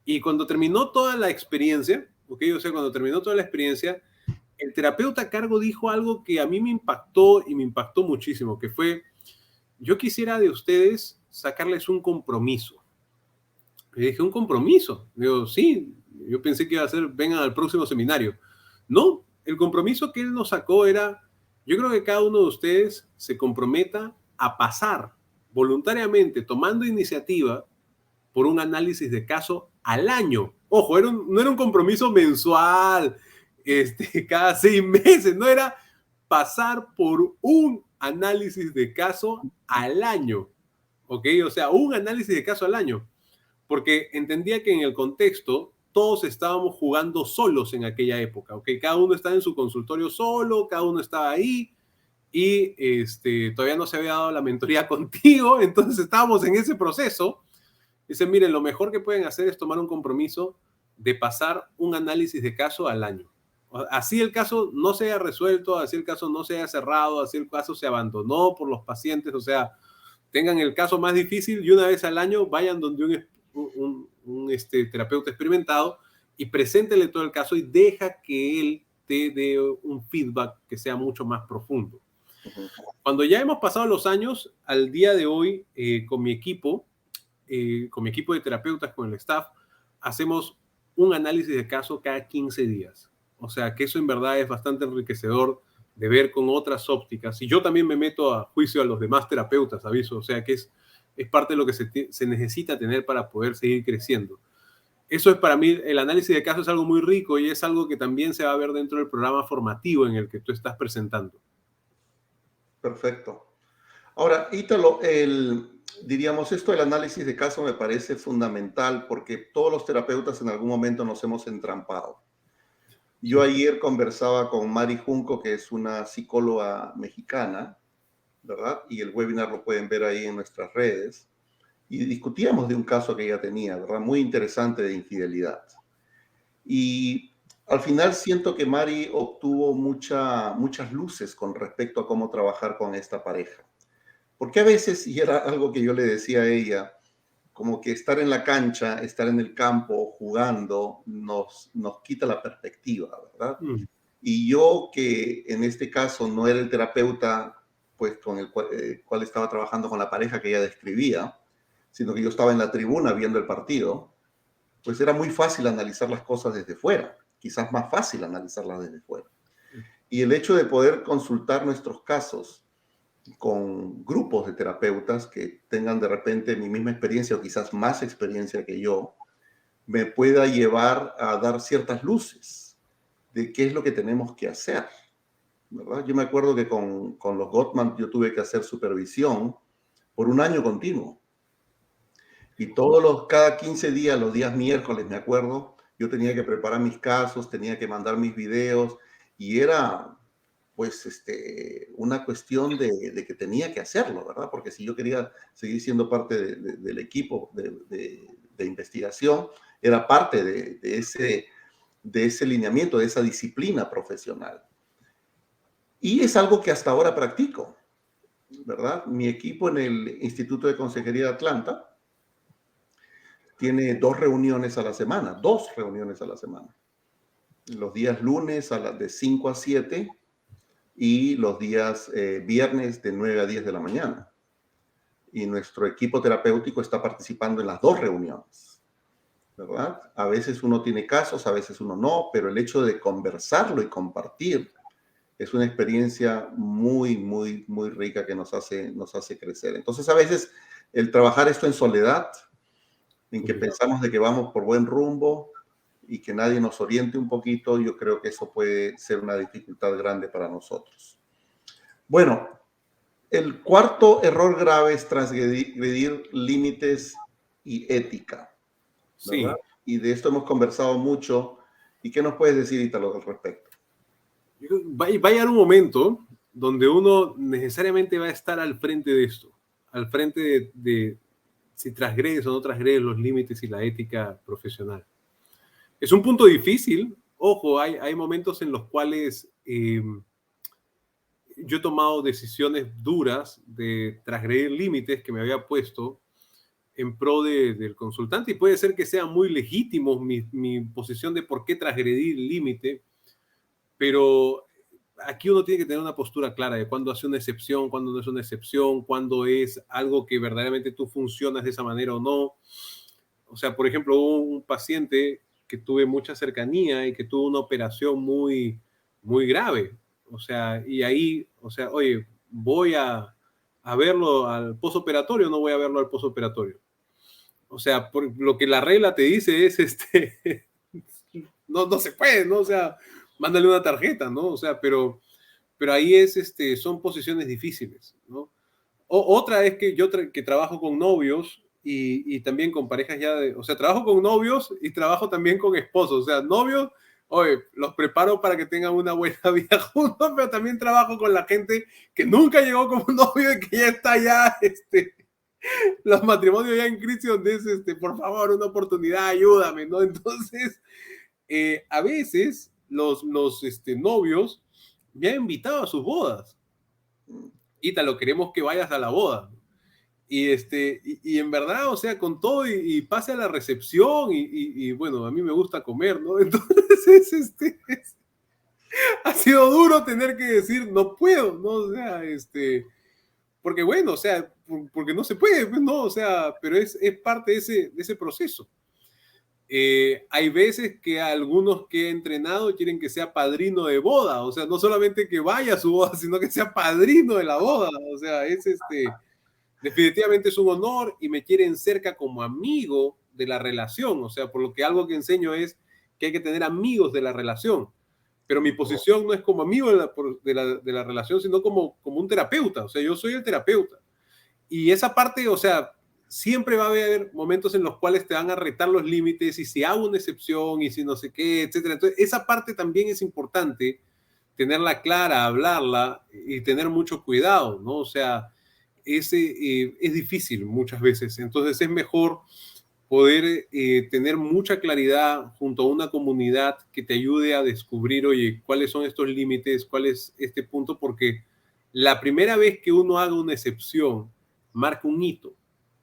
y cuando terminó toda la experiencia, ¿ok? O sea, cuando terminó toda la experiencia, el terapeuta a cargo dijo algo que a mí me impactó y me impactó muchísimo, que fue, yo quisiera de ustedes sacarles un compromiso. Le dije, ¿un compromiso? Digo, sí, yo pensé que iba a ser, vengan al próximo seminario. No, el compromiso que él nos sacó era, yo creo que cada uno de ustedes se comprometa a pasar voluntariamente, tomando iniciativa por un análisis de caso al año. Ojo, no era un compromiso mensual, cada 6 meses, no era pasar por un análisis de caso al año, ¿ok? O sea, un análisis de caso al año, porque entendía que en el contexto todos estábamos jugando solos en aquella época, ¿ok? Cada uno estaba en su consultorio solo, cada uno estaba ahí y todavía no se había dado la mentoría contigo, entonces estábamos en ese proceso. Dice, miren, lo mejor que pueden hacer es tomar un compromiso de pasar un análisis de caso al año. Así el caso no se haya resuelto, así el caso no se haya cerrado, así el caso se abandonó por los pacientes, o sea, tengan el caso más difícil y una vez al año vayan donde un terapeuta experimentado y preséntele todo el caso y deja que él te dé un feedback que sea mucho más profundo. Ujú. Cuando ya hemos pasado los años, al día de hoy, con mi equipo de terapeutas, con el staff, hacemos un análisis de caso cada 15 días. O sea, que eso en verdad es bastante enriquecedor de ver con otras ópticas. Y yo también me meto a juicio a los demás terapeutas, aviso. O sea, que es parte de lo que se necesita tener para poder seguir creciendo. Eso es para mí, el análisis de caso es algo muy rico y es algo que también se va a ver dentro del programa formativo en el que tú estás presentando. Perfecto. Ahora, Ítalo, diríamos esto del análisis de caso me parece fundamental porque todos los terapeutas en algún momento nos hemos entrampado. Yo Sí. ayer conversaba con Mari Junco, que es una psicóloga mexicana, ¿verdad? Y el webinar lo pueden ver ahí en nuestras redes. Y discutíamos de un caso que ella tenía, ¿verdad? Muy interesante de infidelidad. Y al final siento que Mari obtuvo muchas luces con respecto a cómo trabajar con esta pareja. Porque a veces, y era algo que yo le decía a ella, como que estar en la cancha, estar en el campo jugando, nos quita la perspectiva, ¿verdad? Mm. Y yo que en este caso no era el terapeuta, pues con el cual estaba trabajando con la pareja que ella describía, sino que yo estaba en la tribuna viendo el partido, pues era muy fácil analizar las cosas desde fuera, quizás más fácil analizarlas desde fuera. Y el hecho de poder consultar nuestros casos con grupos de terapeutas que tengan de repente mi misma experiencia o quizás más experiencia que yo, me pueda llevar a dar ciertas luces de qué es lo que tenemos que hacer, ¿verdad? Yo me acuerdo que con los Gottman yo tuve que hacer supervisión por un año continuo. Y cada 15 días, los días miércoles, me acuerdo, yo tenía que preparar mis casos, tenía que mandar mis videos y era pues una cuestión de que tenía que hacerlo, ¿verdad? Porque si yo quería seguir siendo parte del equipo de investigación, era parte de ese lineamiento, de esa disciplina profesional. Y es algo que hasta ahora practico, ¿verdad? Mi equipo en el Instituto de Consejería de Atlanta tiene 2 reuniones a la semana, 2 reuniones a la semana. Los días lunes de 5 a 7 y los días viernes de 9 a 10 de la mañana. Y nuestro equipo terapéutico está participando en las 2 reuniones, ¿verdad? A veces uno tiene casos, a veces uno no, pero el hecho de conversarlo y compartir es una experiencia muy, muy, muy rica que nos hace crecer. Entonces, a veces el trabajar esto en soledad, en que pensamos de que vamos por buen rumbo y que nadie nos oriente un poquito, yo creo que eso puede ser una dificultad grande para nosotros. Bueno, el cuarto error grave es transgredir límites y ética, ¿verdad? Sí. Y de esto hemos conversado mucho. ¿Y qué nos puedes decir, Ítalo, al respecto? Va a llegar un momento donde uno necesariamente va a estar al frente de esto, al frente de si transgredes o no transgredes los límites y la ética profesional. Es un punto difícil. Ojo, hay momentos en los cuales yo he tomado decisiones duras de transgredir límites que me había puesto en pro del consultante, y puede ser que sea muy legítimo mi posición de por qué transgredir el límite, pero aquí uno tiene que tener una postura clara de cuándo hace una excepción, cuándo no es una excepción, cuándo es algo que verdaderamente tú funcionas de esa manera o no. O sea, por ejemplo, hubo un paciente que tuve mucha cercanía y que tuvo una operación muy, muy grave. O sea, y ahí, o sea, oye, voy a verlo al posoperatorio o no voy a verlo al posoperatorio. O sea, por lo que la regla te dice es, no se puede, ¿no? O sea, mándale una tarjeta, ¿no? O sea, pero ahí son posiciones difíciles, ¿no? Otra es que yo que trabajo con novios y también con parejas ya o sea, trabajo con novios y trabajo también con esposos. O sea, novios, oye, los preparo para que tengan una buena vida juntos, pero también trabajo con la gente que nunca llegó como novio y que ya está ya, los matrimonios ya en crisis donde es, por favor, una oportunidad, ayúdame, ¿no? Entonces, a veces los novios me han invitado a sus bodas. Ítalo, queremos que vayas a la boda. Y en verdad, o sea, con todo y pase a la recepción y bueno, a mí me gusta comer, ¿no? Entonces, ha sido duro tener que decir, no puedo, ¿no? O sea, porque bueno, o sea, porque no se puede, pues, ¿no? O sea, pero es parte de ese proceso. Hay veces que algunos que he entrenado quieren que sea padrino de boda, o sea, no solamente que vaya a su boda, sino que sea padrino de la boda, o sea, definitivamente es un honor y me quieren cerca como amigo de la relación, o sea, por lo que algo que enseño es que hay que tener amigos de la relación, pero mi posición no es como amigo de la relación, sino como un terapeuta, o sea, yo soy el terapeuta. Y esa parte, o sea, siempre va a haber momentos en los cuales te van a retar los límites y si hago una excepción y si no sé qué, etcétera. Entonces, esa parte también es importante tenerla clara, hablarla y tener mucho cuidado, ¿no? O sea, es difícil muchas veces. Entonces, es mejor poder tener mucha claridad junto a una comunidad que te ayude a descubrir, oye, cuáles son estos límites, cuál es este punto, porque la primera vez que uno haga una excepción, marca un hito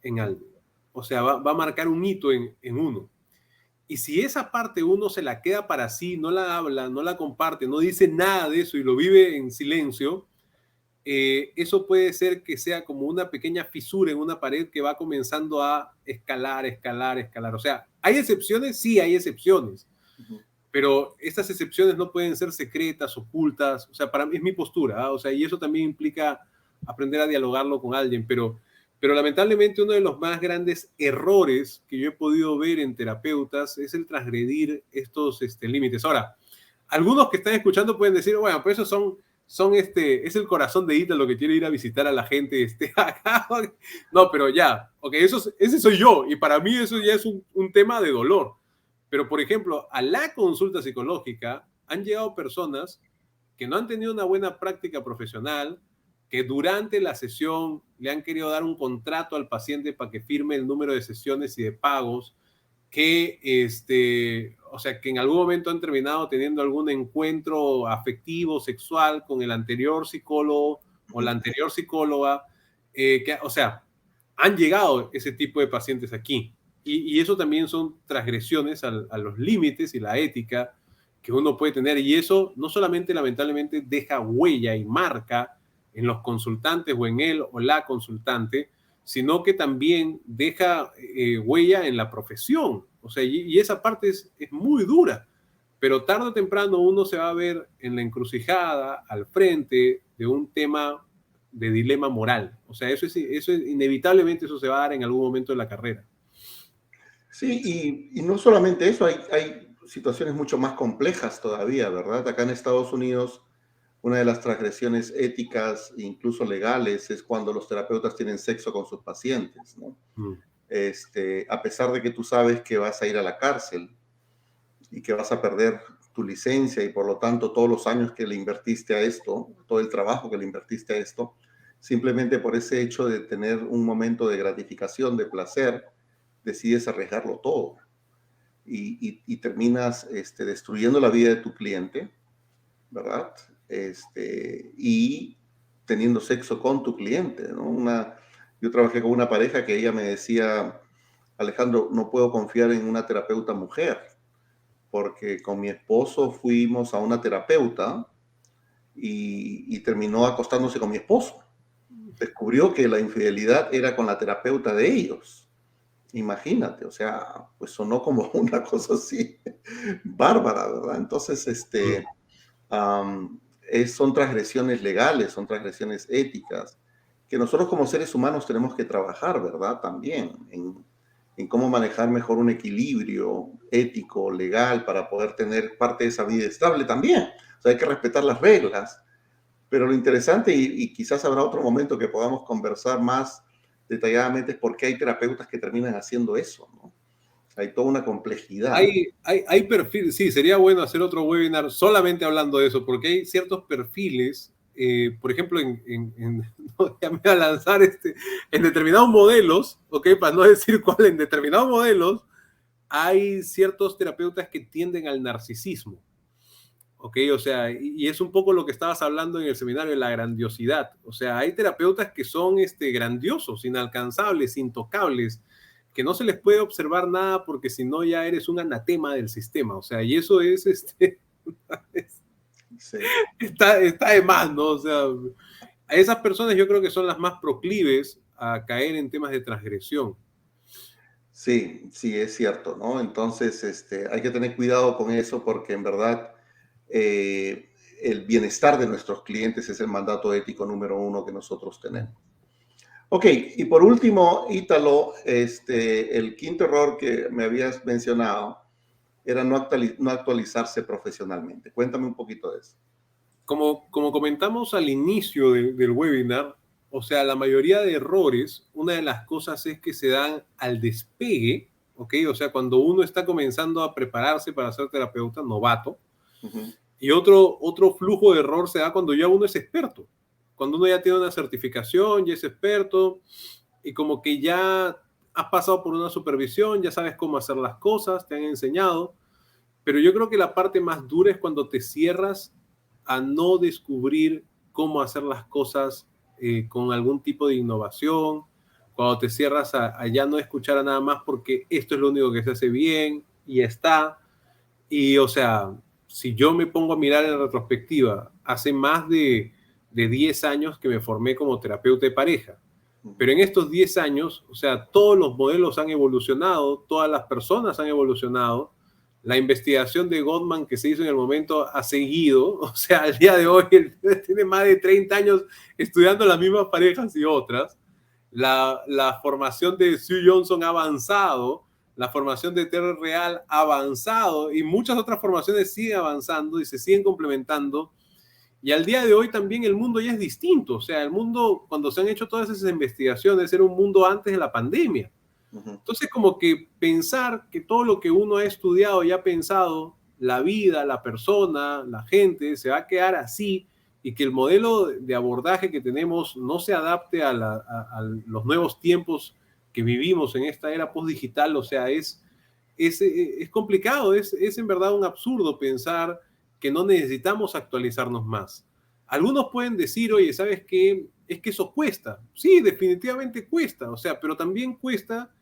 en algo. O sea, va a marcar un hito en uno. Y si esa parte uno se la queda para sí, no la habla, no la comparte, no dice nada de eso y lo vive en silencio, eso puede ser que sea como una pequeña fisura en una pared que va comenzando a escalar, escalar, escalar. O sea, ¿hay excepciones? Sí, hay excepciones. Pero estas excepciones no pueden ser secretas, ocultas. O sea, para mí es mi postura. ¿Ah? O sea, y eso también implica aprender a dialogarlo con alguien. Pero lamentablemente uno de los más grandes errores que yo he podido ver en terapeutas es el transgredir estos límites. Ahora, algunos que están escuchando pueden decir, bueno, pues esos es el corazón de Ítalo que quiere ir a visitar a la gente acá. No, pero ya, ok, ese soy yo y para mí eso ya es un tema de dolor. Pero, por ejemplo, a la consulta psicológica han llegado personas que no han tenido una buena práctica profesional, que durante la sesión le han querido dar un contrato al paciente para que firme el número de sesiones y de pagos, que, o sea, que en algún momento han terminado teniendo algún encuentro afectivo, sexual con el anterior psicólogo o la anterior psicóloga, o sea, han llegado ese tipo de pacientes aquí. Y eso también son transgresiones a los límites y la ética que uno puede tener. Y eso no solamente lamentablemente deja huella y marca en los consultantes o en él o la consultante, sino que también deja huella en la profesión. O sea, y esa parte es muy dura, pero tarde o temprano uno se va a ver en la encrucijada, al frente de un tema de dilema moral. O sea, inevitablemente eso se va a dar en algún momento de la carrera. Sí, y no solamente eso, hay situaciones mucho más complejas todavía, ¿verdad? Acá en Estados Unidos, una de las transgresiones éticas, incluso legales, es cuando los terapeutas tienen sexo con sus pacientes, ¿no? Mm. A pesar de que tú sabes que vas a ir a la cárcel y que vas a perder tu licencia y por lo tanto todos los años que le invertiste a esto, todo el trabajo que le invertiste a esto, simplemente por ese hecho de tener un momento de gratificación, de placer, decides arriesgarlo todo y terminas destruyendo la vida de tu cliente, ¿verdad? Y teniendo sexo con tu cliente, ¿no? Yo trabajé con una pareja que ella me decía, Alejandro, no puedo confiar en una terapeuta mujer, porque con mi esposo fuimos a una terapeuta y terminó acostándose con mi esposo. Descubrió que la infidelidad era con la terapeuta de ellos. Imagínate, o sea, pues sonó como una cosa así bárbara, ¿verdad? Entonces, son transgresiones legales, son transgresiones éticas, que nosotros como seres humanos tenemos que trabajar, ¿verdad? También en cómo manejar mejor un equilibrio ético, legal, para poder tener parte de esa vida estable también. O sea, hay que respetar las reglas, pero lo interesante, y quizás habrá otro momento que podamos conversar más detalladamente, es por qué hay terapeutas que terminan haciendo eso, ¿no? Hay toda una complejidad. Hay perfiles, sí, sería bueno hacer otro webinar solamente hablando de eso, porque hay ciertos perfiles, por ejemplo, no, ya me voy a lanzar en determinados modelos, ok, para no decir cuál, en determinados modelos, hay ciertos terapeutas que tienden al narcisismo, ok, o sea, y es un poco lo que estabas hablando en el seminario de la grandiosidad, o sea, hay terapeutas que son grandiosos, inalcanzables, intocables, que no se les puede observar nada porque si no ya eres un anatema del sistema, o sea, y eso Sí. está de más, ¿no? O sea, a esas personas yo creo que son las más proclives a caer en temas de transgresión. Sí, sí, es cierto, ¿no? Entonces, hay que tener cuidado con eso porque en verdad el bienestar de nuestros clientes es el mandato ético número uno que nosotros tenemos. Ok, y por último, Ítalo, el quinto error que me habías mencionado era no actualizarse profesionalmente. Cuéntame un poquito de eso. Como comentamos al inicio del webinar, o sea, la mayoría de errores, una de las cosas es que se dan al despegue, ¿ok? O sea, cuando uno está comenzando a prepararse para ser terapeuta, novato, Ujú. y otro flujo de error se da cuando ya uno es experto, cuando uno ya tiene una certificación, ya es experto, y como que ya has pasado por una supervisión, ya sabes cómo hacer las cosas, te han enseñado, pero yo creo que la parte más dura es cuando te cierras a no descubrir cómo hacer las cosas con algún tipo de innovación, cuando te cierras a ya no escuchar a nada más porque esto es lo único que se hace bien y está. Y o sea, si yo me pongo a mirar en retrospectiva, hace más de 10 años que me formé como terapeuta de pareja. Pero en estos 10 años, o sea, todos los modelos han evolucionado, todas las personas han evolucionado, la investigación de Gottman que se hizo en el momento ha seguido, o sea, al día de hoy él tiene más de 30 años estudiando las mismas parejas y otras, la formación de Sue Johnson ha avanzado, la formación de Terry Real ha avanzado y muchas otras formaciones siguen avanzando y se siguen complementando. Y al día de hoy también el mundo ya es distinto. O sea, el mundo, cuando se han hecho todas esas investigaciones, era un mundo antes de la pandemia. Ujú. Entonces, como que pensar que todo lo que uno ha estudiado y ha pensado, la vida, la persona, la gente, se va a quedar así y que el modelo de abordaje que tenemos no se adapte a los nuevos tiempos que vivimos en esta era postdigital, o sea, es complicado, es en verdad un absurdo pensar que no necesitamos actualizarnos más. Algunos pueden decir, oye, ¿sabes qué? Es que eso cuesta. Sí, definitivamente cuesta, o sea, pero también cuesta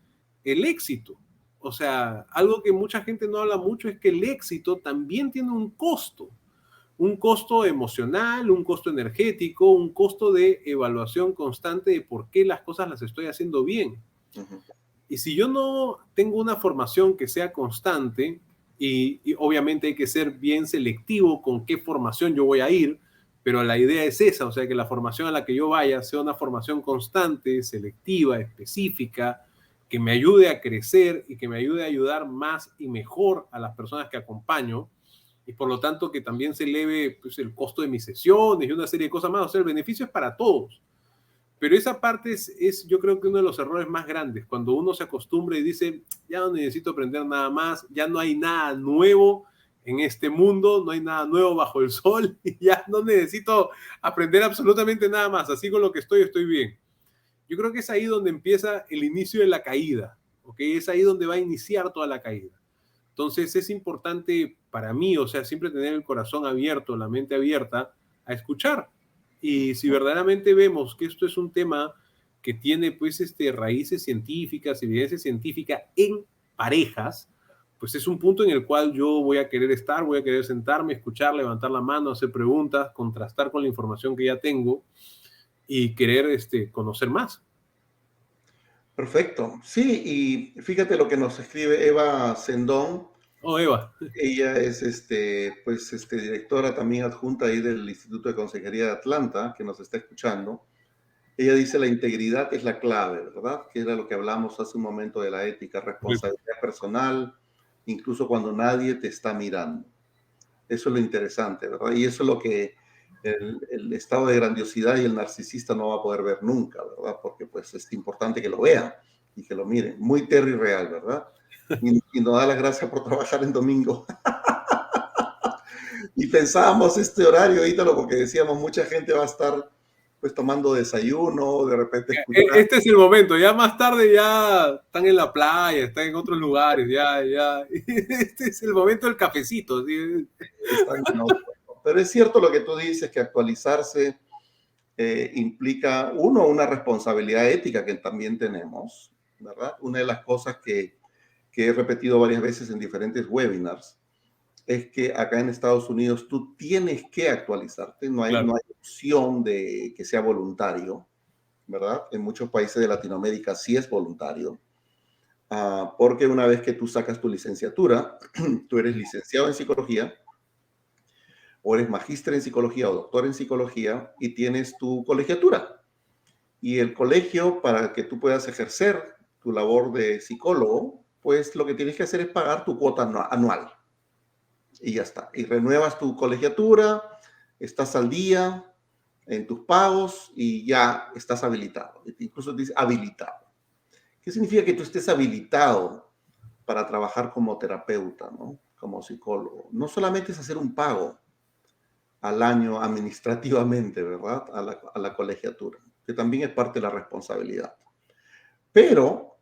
el éxito. o sea, algo que mucha gente no habla mucho es que el éxito también tiene un costo emocional, un costo energético, un costo de evaluación constante de por qué las cosas las estoy haciendo bien. Ujú. Y si yo no tengo una formación que sea constante, y obviamente hay que ser bien selectivo con qué formación yo voy a ir, pero la idea es esa, o sea, que la formación a la que yo vaya sea una formación constante, selectiva, específica, que me ayude a crecer y que me ayude a ayudar más y mejor a las personas que acompaño, y por lo tanto que también se eleve pues, el costo de mis sesiones y una serie de cosas más, o sea, el beneficio es para todos. Pero esa parte yo creo que uno de los errores más grandes, cuando uno se acostumbra y dice, ya no necesito aprender nada más, ya no hay nada nuevo en este mundo, no hay nada nuevo bajo el sol, y ya no necesito aprender absolutamente nada más, así con lo que estoy bien. Yo creo que es ahí donde empieza el inicio de la caída, ¿ok? Es ahí donde va a iniciar toda la caída. Entonces es importante para mí, o sea, siempre tener el corazón abierto, la mente abierta a escuchar. Y si verdaderamente vemos que esto es un tema que tiene pues raíces científicas, evidencia científica en parejas, pues es un punto en el cual yo voy a querer estar, voy a querer sentarme, escuchar, levantar la mano, hacer preguntas, contrastar con la información que ya tengo y querer conocer más. Perfecto. Sí, y fíjate lo que nos escribe Eva Sendón. Oh, Eva. Ella es pues, directora también adjunta ahí del Instituto de Consejería de Atlanta, que nos está escuchando. Ella dice la integridad es la clave, ¿verdad? Que era lo que hablamos hace un momento de la ética, responsabilidad personal, incluso cuando nadie te está mirando. Eso es lo interesante, ¿verdad? Y eso es lo que el estado de grandiosidad y el narcisista no va a poder ver nunca, ¿verdad? Porque pues es importante que lo vean y que lo miren. Muy Terry Real, ¿verdad? Y nos da las gracias por trabajar en domingo. Y pensábamos este horario, Ítalo, porque decíamos mucha gente va a estar pues tomando desayuno, de repente escuchar. Este es el momento, ya más tarde ya están en la playa, están en otros lugares, ya. Este es el momento del cafecito. ¿Sí? Están en otro. Pero es cierto lo que tú dices, que actualizarse implica, uno, una responsabilidad ética que también tenemos, ¿verdad? Una de las cosas que he repetido varias veces en diferentes webinars es que acá en Estados Unidos tú tienes que actualizarte, Claro. no hay opción de que sea voluntario, ¿verdad? En muchos países de Latinoamérica sí es voluntario, porque una vez que tú sacas tu licenciatura, tú eres licenciado en psicología, o eres magíster en psicología o doctor en psicología y tienes tu colegiatura. Y el colegio, para que tú puedas ejercer tu labor de psicólogo, pues lo que tienes que hacer es pagar tu cuota anual. Y ya está. Y renuevas tu colegiatura, estás al día en tus pagos y ya estás habilitado. Incluso dice habilitado. ¿Qué significa que tú estés habilitado para trabajar como terapeuta, ¿no? Como psicólogo? No solamente es hacer un pago al año administrativamente, ¿verdad? A la colegiatura, que también es parte de la responsabilidad. Pero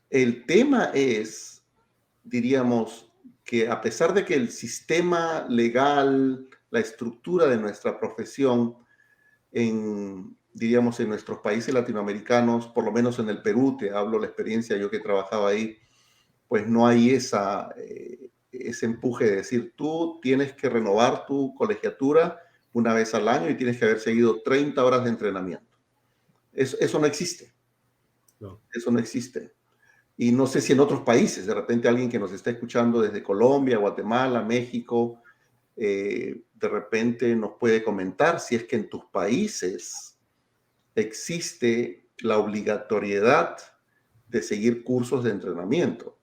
el tema es, diríamos, que a pesar de que el sistema legal, la estructura de nuestra profesión, diríamos, en nuestros países latinoamericanos, por lo menos en el Perú, te hablo la experiencia, yo que he trabajado ahí, pues no hay ese empuje de decir, tú tienes que renovar tu colegiatura una vez al año y tienes que haber seguido 30 horas de entrenamiento. Eso no existe. No. Eso no existe. Y no sé si en otros países, de repente alguien que nos está escuchando desde Colombia, Guatemala, México, de repente nos puede comentar si es que en tus países existe la obligatoriedad de seguir cursos de entrenamiento.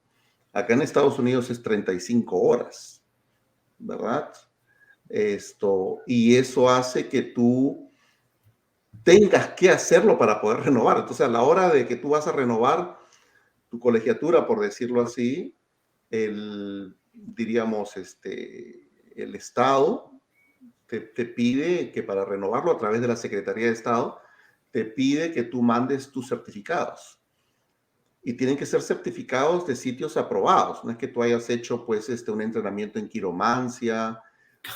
Acá en Estados Unidos es 35 horas, ¿verdad? Y eso hace que tú tengas que hacerlo para poder renovar. Entonces, a la hora de que tú vas a renovar tu colegiatura, por decirlo así, diríamos, el Estado te pide que para renovarlo a través de la Secretaría de Estado, te pide que tú mandes tus certificados. Y tienen que ser certificados de sitios aprobados. No es que tú hayas hecho, pues, un entrenamiento en quiromancia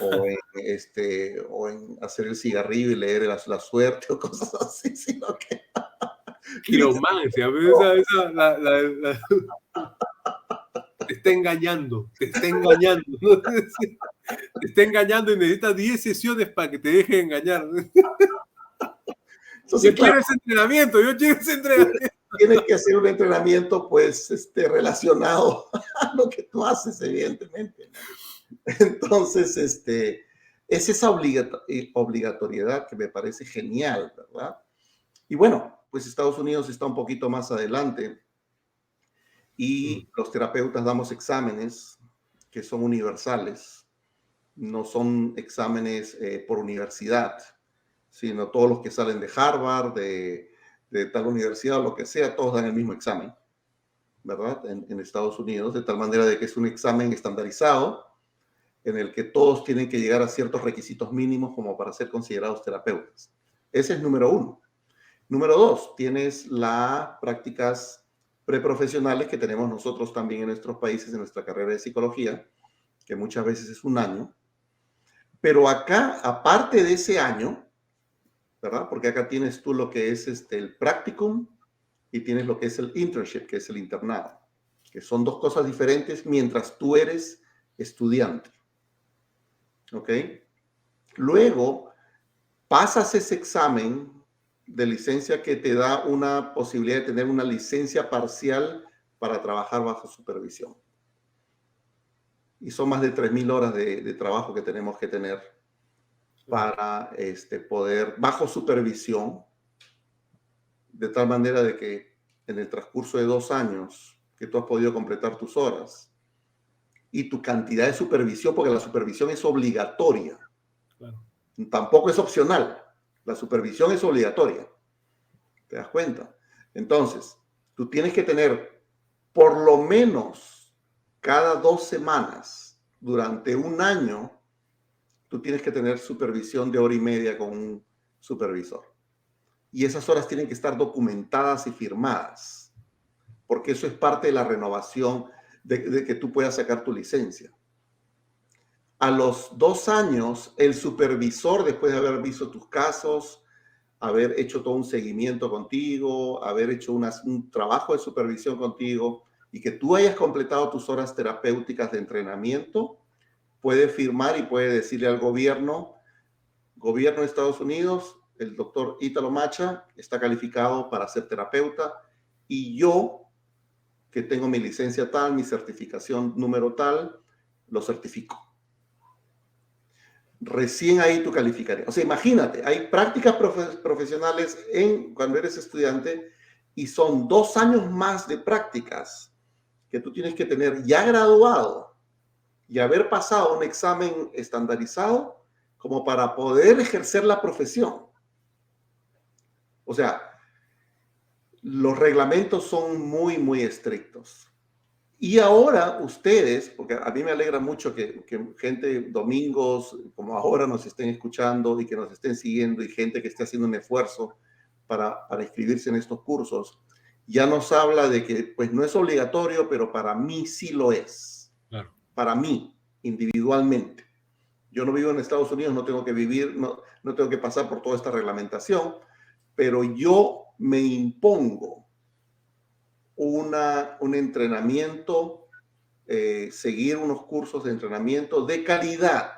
o en hacer el cigarrillo y leer la suerte o cosas así, sino que... Quiromancia, está engañando, te está engañando. Te está engañando y necesitas 10 sesiones para que te deje engañar. Entonces, Yo claro, quiero ese entrenamiento, yo quiero ese entrenamiento. tienes que hacer un entrenamiento, pues, relacionado a lo que tú haces, evidentemente, ¿no? Entonces, es esa obligatoriedad que me parece genial, ¿verdad? Y bueno, pues Estados Unidos está un poquito más adelante y los terapeutas damos exámenes que son universales, no son exámenes por universidad, sino todos los que salen de Harvard, de tal universidad o lo que sea, todos dan el mismo examen, ¿verdad? En Estados Unidos, de tal manera de que es un examen estandarizado en el que todos tienen que llegar a ciertos requisitos mínimos como para ser considerados terapeutas. Ese es número uno. Número dos, tienes las prácticas preprofesionales que tenemos nosotros también en nuestros países, en nuestra carrera de psicología, que muchas veces es un año. Pero acá, aparte de ese año, ¿verdad? Porque acá tienes tú lo que es el practicum y tienes lo que es el internship, que es el internado, que son dos cosas diferentes mientras tú eres estudiante. ¿Ok? Luego, pasas ese examen de licencia que te da una posibilidad de tener una licencia parcial para trabajar bajo supervisión. Y son más de 3,000 horas de trabajo que tenemos que tener para poder, bajo supervisión, de tal manera de que en el transcurso de 2 años que tú has podido completar tus horas y tu cantidad de supervisión, porque la supervisión es obligatoria, Claro. tampoco es opcional, la supervisión es obligatoria. ¿Te das cuenta? Entonces, tú tienes que tener por lo menos cada 2 semanas durante un año, tú tienes que tener supervisión de hora y media con un supervisor. Y esas horas tienen que estar documentadas y firmadas, porque eso es parte de la renovación de que tú puedas sacar tu licencia. A los 2 años, el supervisor, después de haber visto tus casos, haber hecho todo un seguimiento contigo, haber hecho un trabajo de supervisión contigo y que tú hayas completado tus horas terapéuticas de entrenamiento, puede firmar y puede decirle al gobierno de Estados Unidos, el doctor Ítalo Macha está calificado para ser terapeuta y yo, que tengo mi licencia tal, mi certificación número tal, lo certifico. Recién ahí tú calificarías. O sea, imagínate, hay prácticas profesionales cuando eres estudiante y son 2 años más de prácticas que tú tienes que tener ya graduado y haber pasado un examen estandarizado como para poder ejercer la profesión. O sea, los reglamentos son muy, muy estrictos. Y ahora ustedes, porque a mí me alegra mucho que gente domingos como ahora nos estén escuchando y que nos estén siguiendo y gente que esté haciendo un esfuerzo para inscribirse en estos cursos, ya nos habla de que pues no es obligatorio, pero para mí sí lo es. Claro. Para mí, individualmente. Yo no vivo en Estados Unidos, no tengo que vivir, no tengo que pasar por toda esta reglamentación, pero yo me impongo un entrenamiento, seguir unos cursos de entrenamiento de calidad.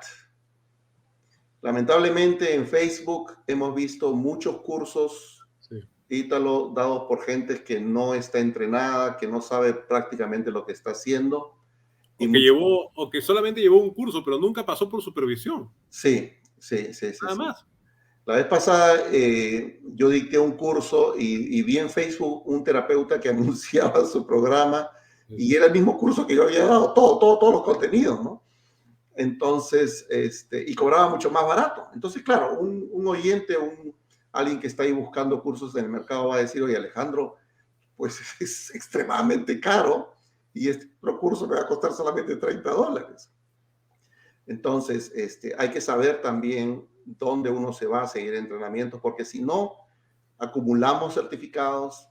Lamentablemente en Facebook hemos visto muchos cursos, Sí. Ítalo, dados por gente que no está entrenada, que no sabe prácticamente lo que está haciendo. Y O que solamente llevó un curso, pero nunca pasó por supervisión. sí. Nada más. La vez pasada yo dicté un curso y vi en Facebook un terapeuta que anunciaba su programa y era el mismo curso que yo había dado, todos los contenidos, ¿no? Entonces, y cobraba mucho más barato. Entonces, claro, un oyente, alguien que está ahí buscando cursos en el mercado va a decir, oye, Alejandro, pues es extremadamente caro y este otro curso me va a costar solamente $30. Entonces, hay que saber también dónde uno se va a seguir entrenamientos, porque si no, acumulamos certificados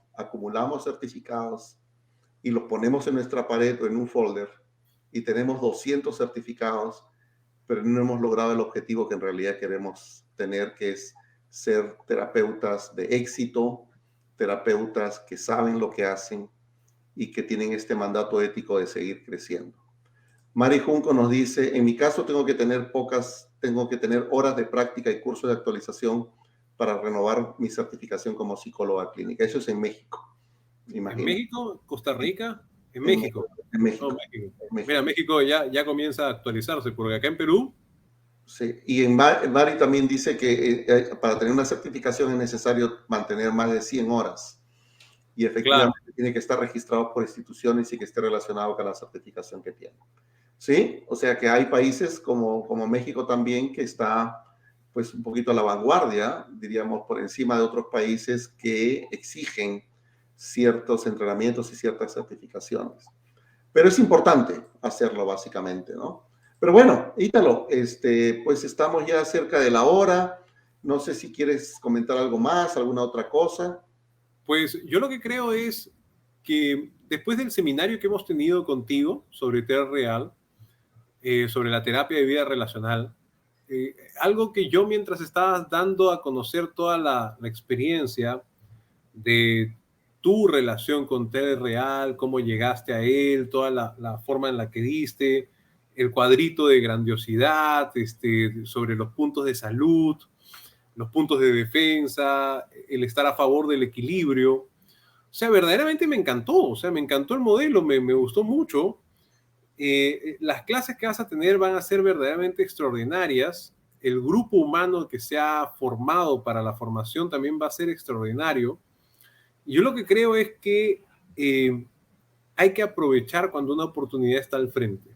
y los ponemos en nuestra pared o en un folder y tenemos 200 certificados, pero no hemos logrado el objetivo que en realidad queremos tener, que es ser terapeutas de éxito, terapeutas que saben lo que hacen y que tienen este mandato ético de seguir creciendo. Mari Junco nos dice, en mi caso tengo que tener horas de práctica y cursos de actualización para renovar mi certificación como psicóloga clínica. Eso es en México, ¿En imagínate. México? ¿Costa Rica? En En México. México. En México. No, México. En México. Mira, México ya comienza a actualizarse, porque acá en Perú. Sí, y en Mari también dice que para tener una certificación es necesario mantener más de 100 horas. Y Claro. efectivamente tiene que estar registrado por instituciones y que esté relacionado con la certificación que tiene. ¿Sí? O sea que hay países como México también que está pues un poquito a la vanguardia, diríamos, por encima de otros países que exigen ciertos entrenamientos y ciertas certificaciones. Pero es importante hacerlo básicamente, ¿no? Pero bueno, Ítalo, pues estamos ya cerca de la hora. No sé si quieres comentar algo más, alguna otra cosa. Pues yo lo que creo es que después del seminario que hemos tenido contigo sobre TER Real, sobre la terapia de vida relacional, algo que yo mientras estabas dando a conocer toda la experiencia de tu relación con TER Real, cómo llegaste a él, toda la forma en la que diste, el cuadrito de grandiosidad, sobre los puntos de salud, los puntos de defensa, el estar a favor del equilibrio. O sea, verdaderamente me encantó, o sea, me encantó el modelo, me gustó mucho. Las clases que vas a tener van a ser verdaderamente extraordinarias. El grupo humano que se ha formado para la formación también va a ser extraordinario. Y yo lo que creo es que hay que aprovechar cuando una oportunidad está al frente.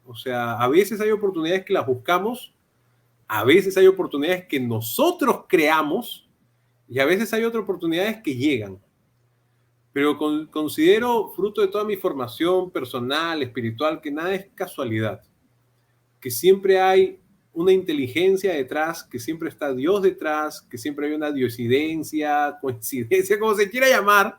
O sea, a veces hay oportunidades que las buscamos, a veces hay oportunidades que nosotros creamos y a veces hay otras oportunidades que llegan. Pero considero, fruto de toda mi formación personal, espiritual, que nada es casualidad, que siempre hay una inteligencia detrás, que siempre está Dios detrás, que siempre hay una diosidencia, coincidencia, como se quiera llamar,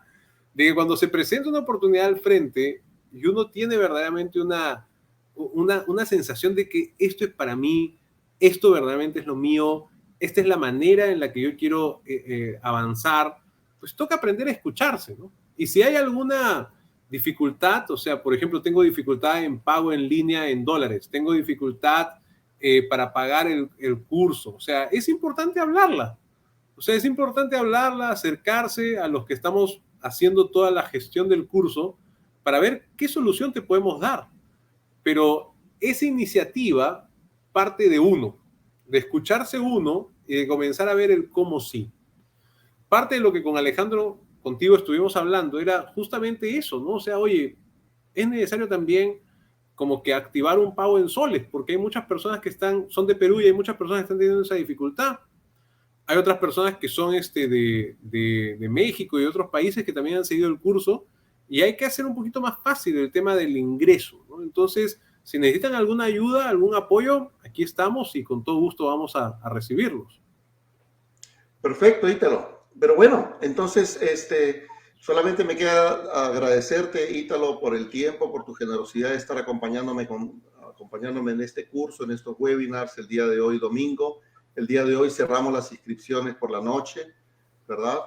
de que cuando se presenta una oportunidad al frente y uno tiene verdaderamente una sensación de que esto es para mí, esto verdaderamente es lo mío, esta es la manera en la que yo quiero avanzar, pues toca aprender a escucharse, ¿no? Y si hay alguna dificultad, o sea, por ejemplo, tengo dificultad en pago en línea en dólares, tengo dificultad para pagar el curso, o sea, es importante hablarla. O sea, es importante hablarla, acercarse a los que estamos haciendo toda la gestión del curso para ver qué solución te podemos dar. Pero esa iniciativa parte de uno, de escucharse uno y de comenzar a ver el cómo sí. Parte de lo que con Alejandro, contigo estuvimos hablando, era justamente eso, ¿no? O sea, oye, es necesario también como que activar un pago en soles, porque hay muchas personas que son de Perú y hay muchas personas que están teniendo esa dificultad. Hay otras personas que son de México y de otros países que también han seguido el curso y hay que hacer un poquito más fácil el tema del ingreso, ¿no? Entonces, si necesitan alguna ayuda, algún apoyo, aquí estamos y con todo gusto vamos a recibirlos. Perfecto, Ítalo. Pero bueno, entonces, solamente me queda agradecerte, Ítalo, por el tiempo, por tu generosidad de estar acompañándome en este curso, en estos webinars, el día de hoy, domingo. El día de hoy cerramos las inscripciones por la noche, ¿verdad?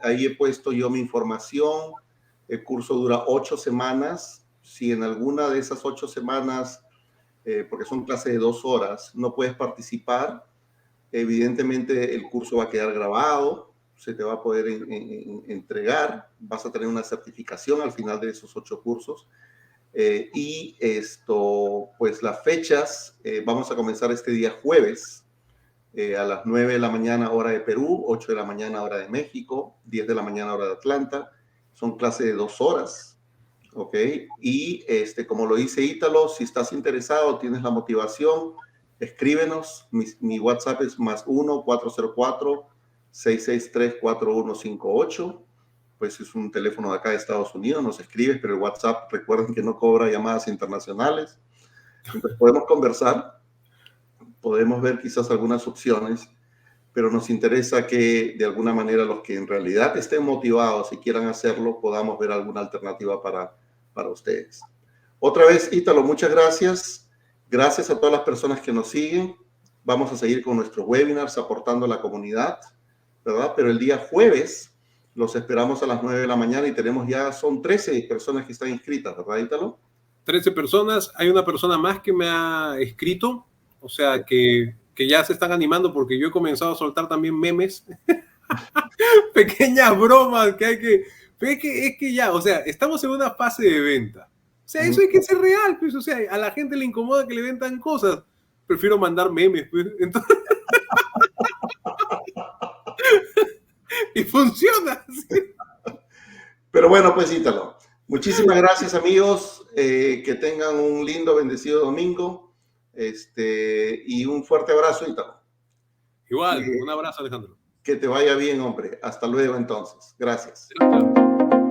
Ahí he puesto yo mi información. El curso dura 8 semanas. Si en alguna de esas 8 semanas, porque son clases de 2 horas, no puedes participar, evidentemente el curso va a quedar grabado, se te va a poder entregar, vas a tener una certificación al final de esos 8 cursos. Y pues las fechas, vamos a comenzar este día jueves a las 9 de la mañana hora de Perú, 8 de la mañana hora de México, 10 de la mañana hora de Atlanta. Son clases de 2 horas, ¿ok? Y como lo dice Ítalo, si estás interesado, tienes la motivación, escríbenos. Mi WhatsApp es +1 404 663 4158. Pues es un teléfono de acá de Estados Unidos, nos escribes, pero el WhatsApp, recuerden que no cobra llamadas internacionales. Entonces podemos conversar, podemos ver quizás algunas opciones, pero nos interesa que de alguna manera los que en realidad estén motivados y quieran hacerlo, podamos ver alguna alternativa para ustedes. Otra vez, Ítalo, muchas gracias. Gracias a todas las personas que nos siguen. Vamos a seguir con nuestros webinars aportando a la comunidad, ¿verdad? Pero el día jueves Los esperamos a las 9 de la mañana y son 13 personas que están inscritas, ¿verdad, Ítalo? 13 personas, hay una persona más que me ha escrito, o sea que ya se están animando porque yo he comenzado a soltar también memes, pequeñas bromas que hay que... Es que ya, o sea, estamos en una fase de venta. O sea, eso hay que ser real, pues, o sea, a la gente le incomoda que le vendan cosas. Prefiero mandar memes, pues. Entonces, y funciona. ¿Sí? Pero bueno, pues Ítalo, muchísimas gracias amigos, que tengan un lindo, bendecido domingo, y un fuerte abrazo, Ítalo. Igual, un abrazo, Alejandro. Que te vaya bien, hombre. Hasta luego entonces. Gracias. Chao, chao.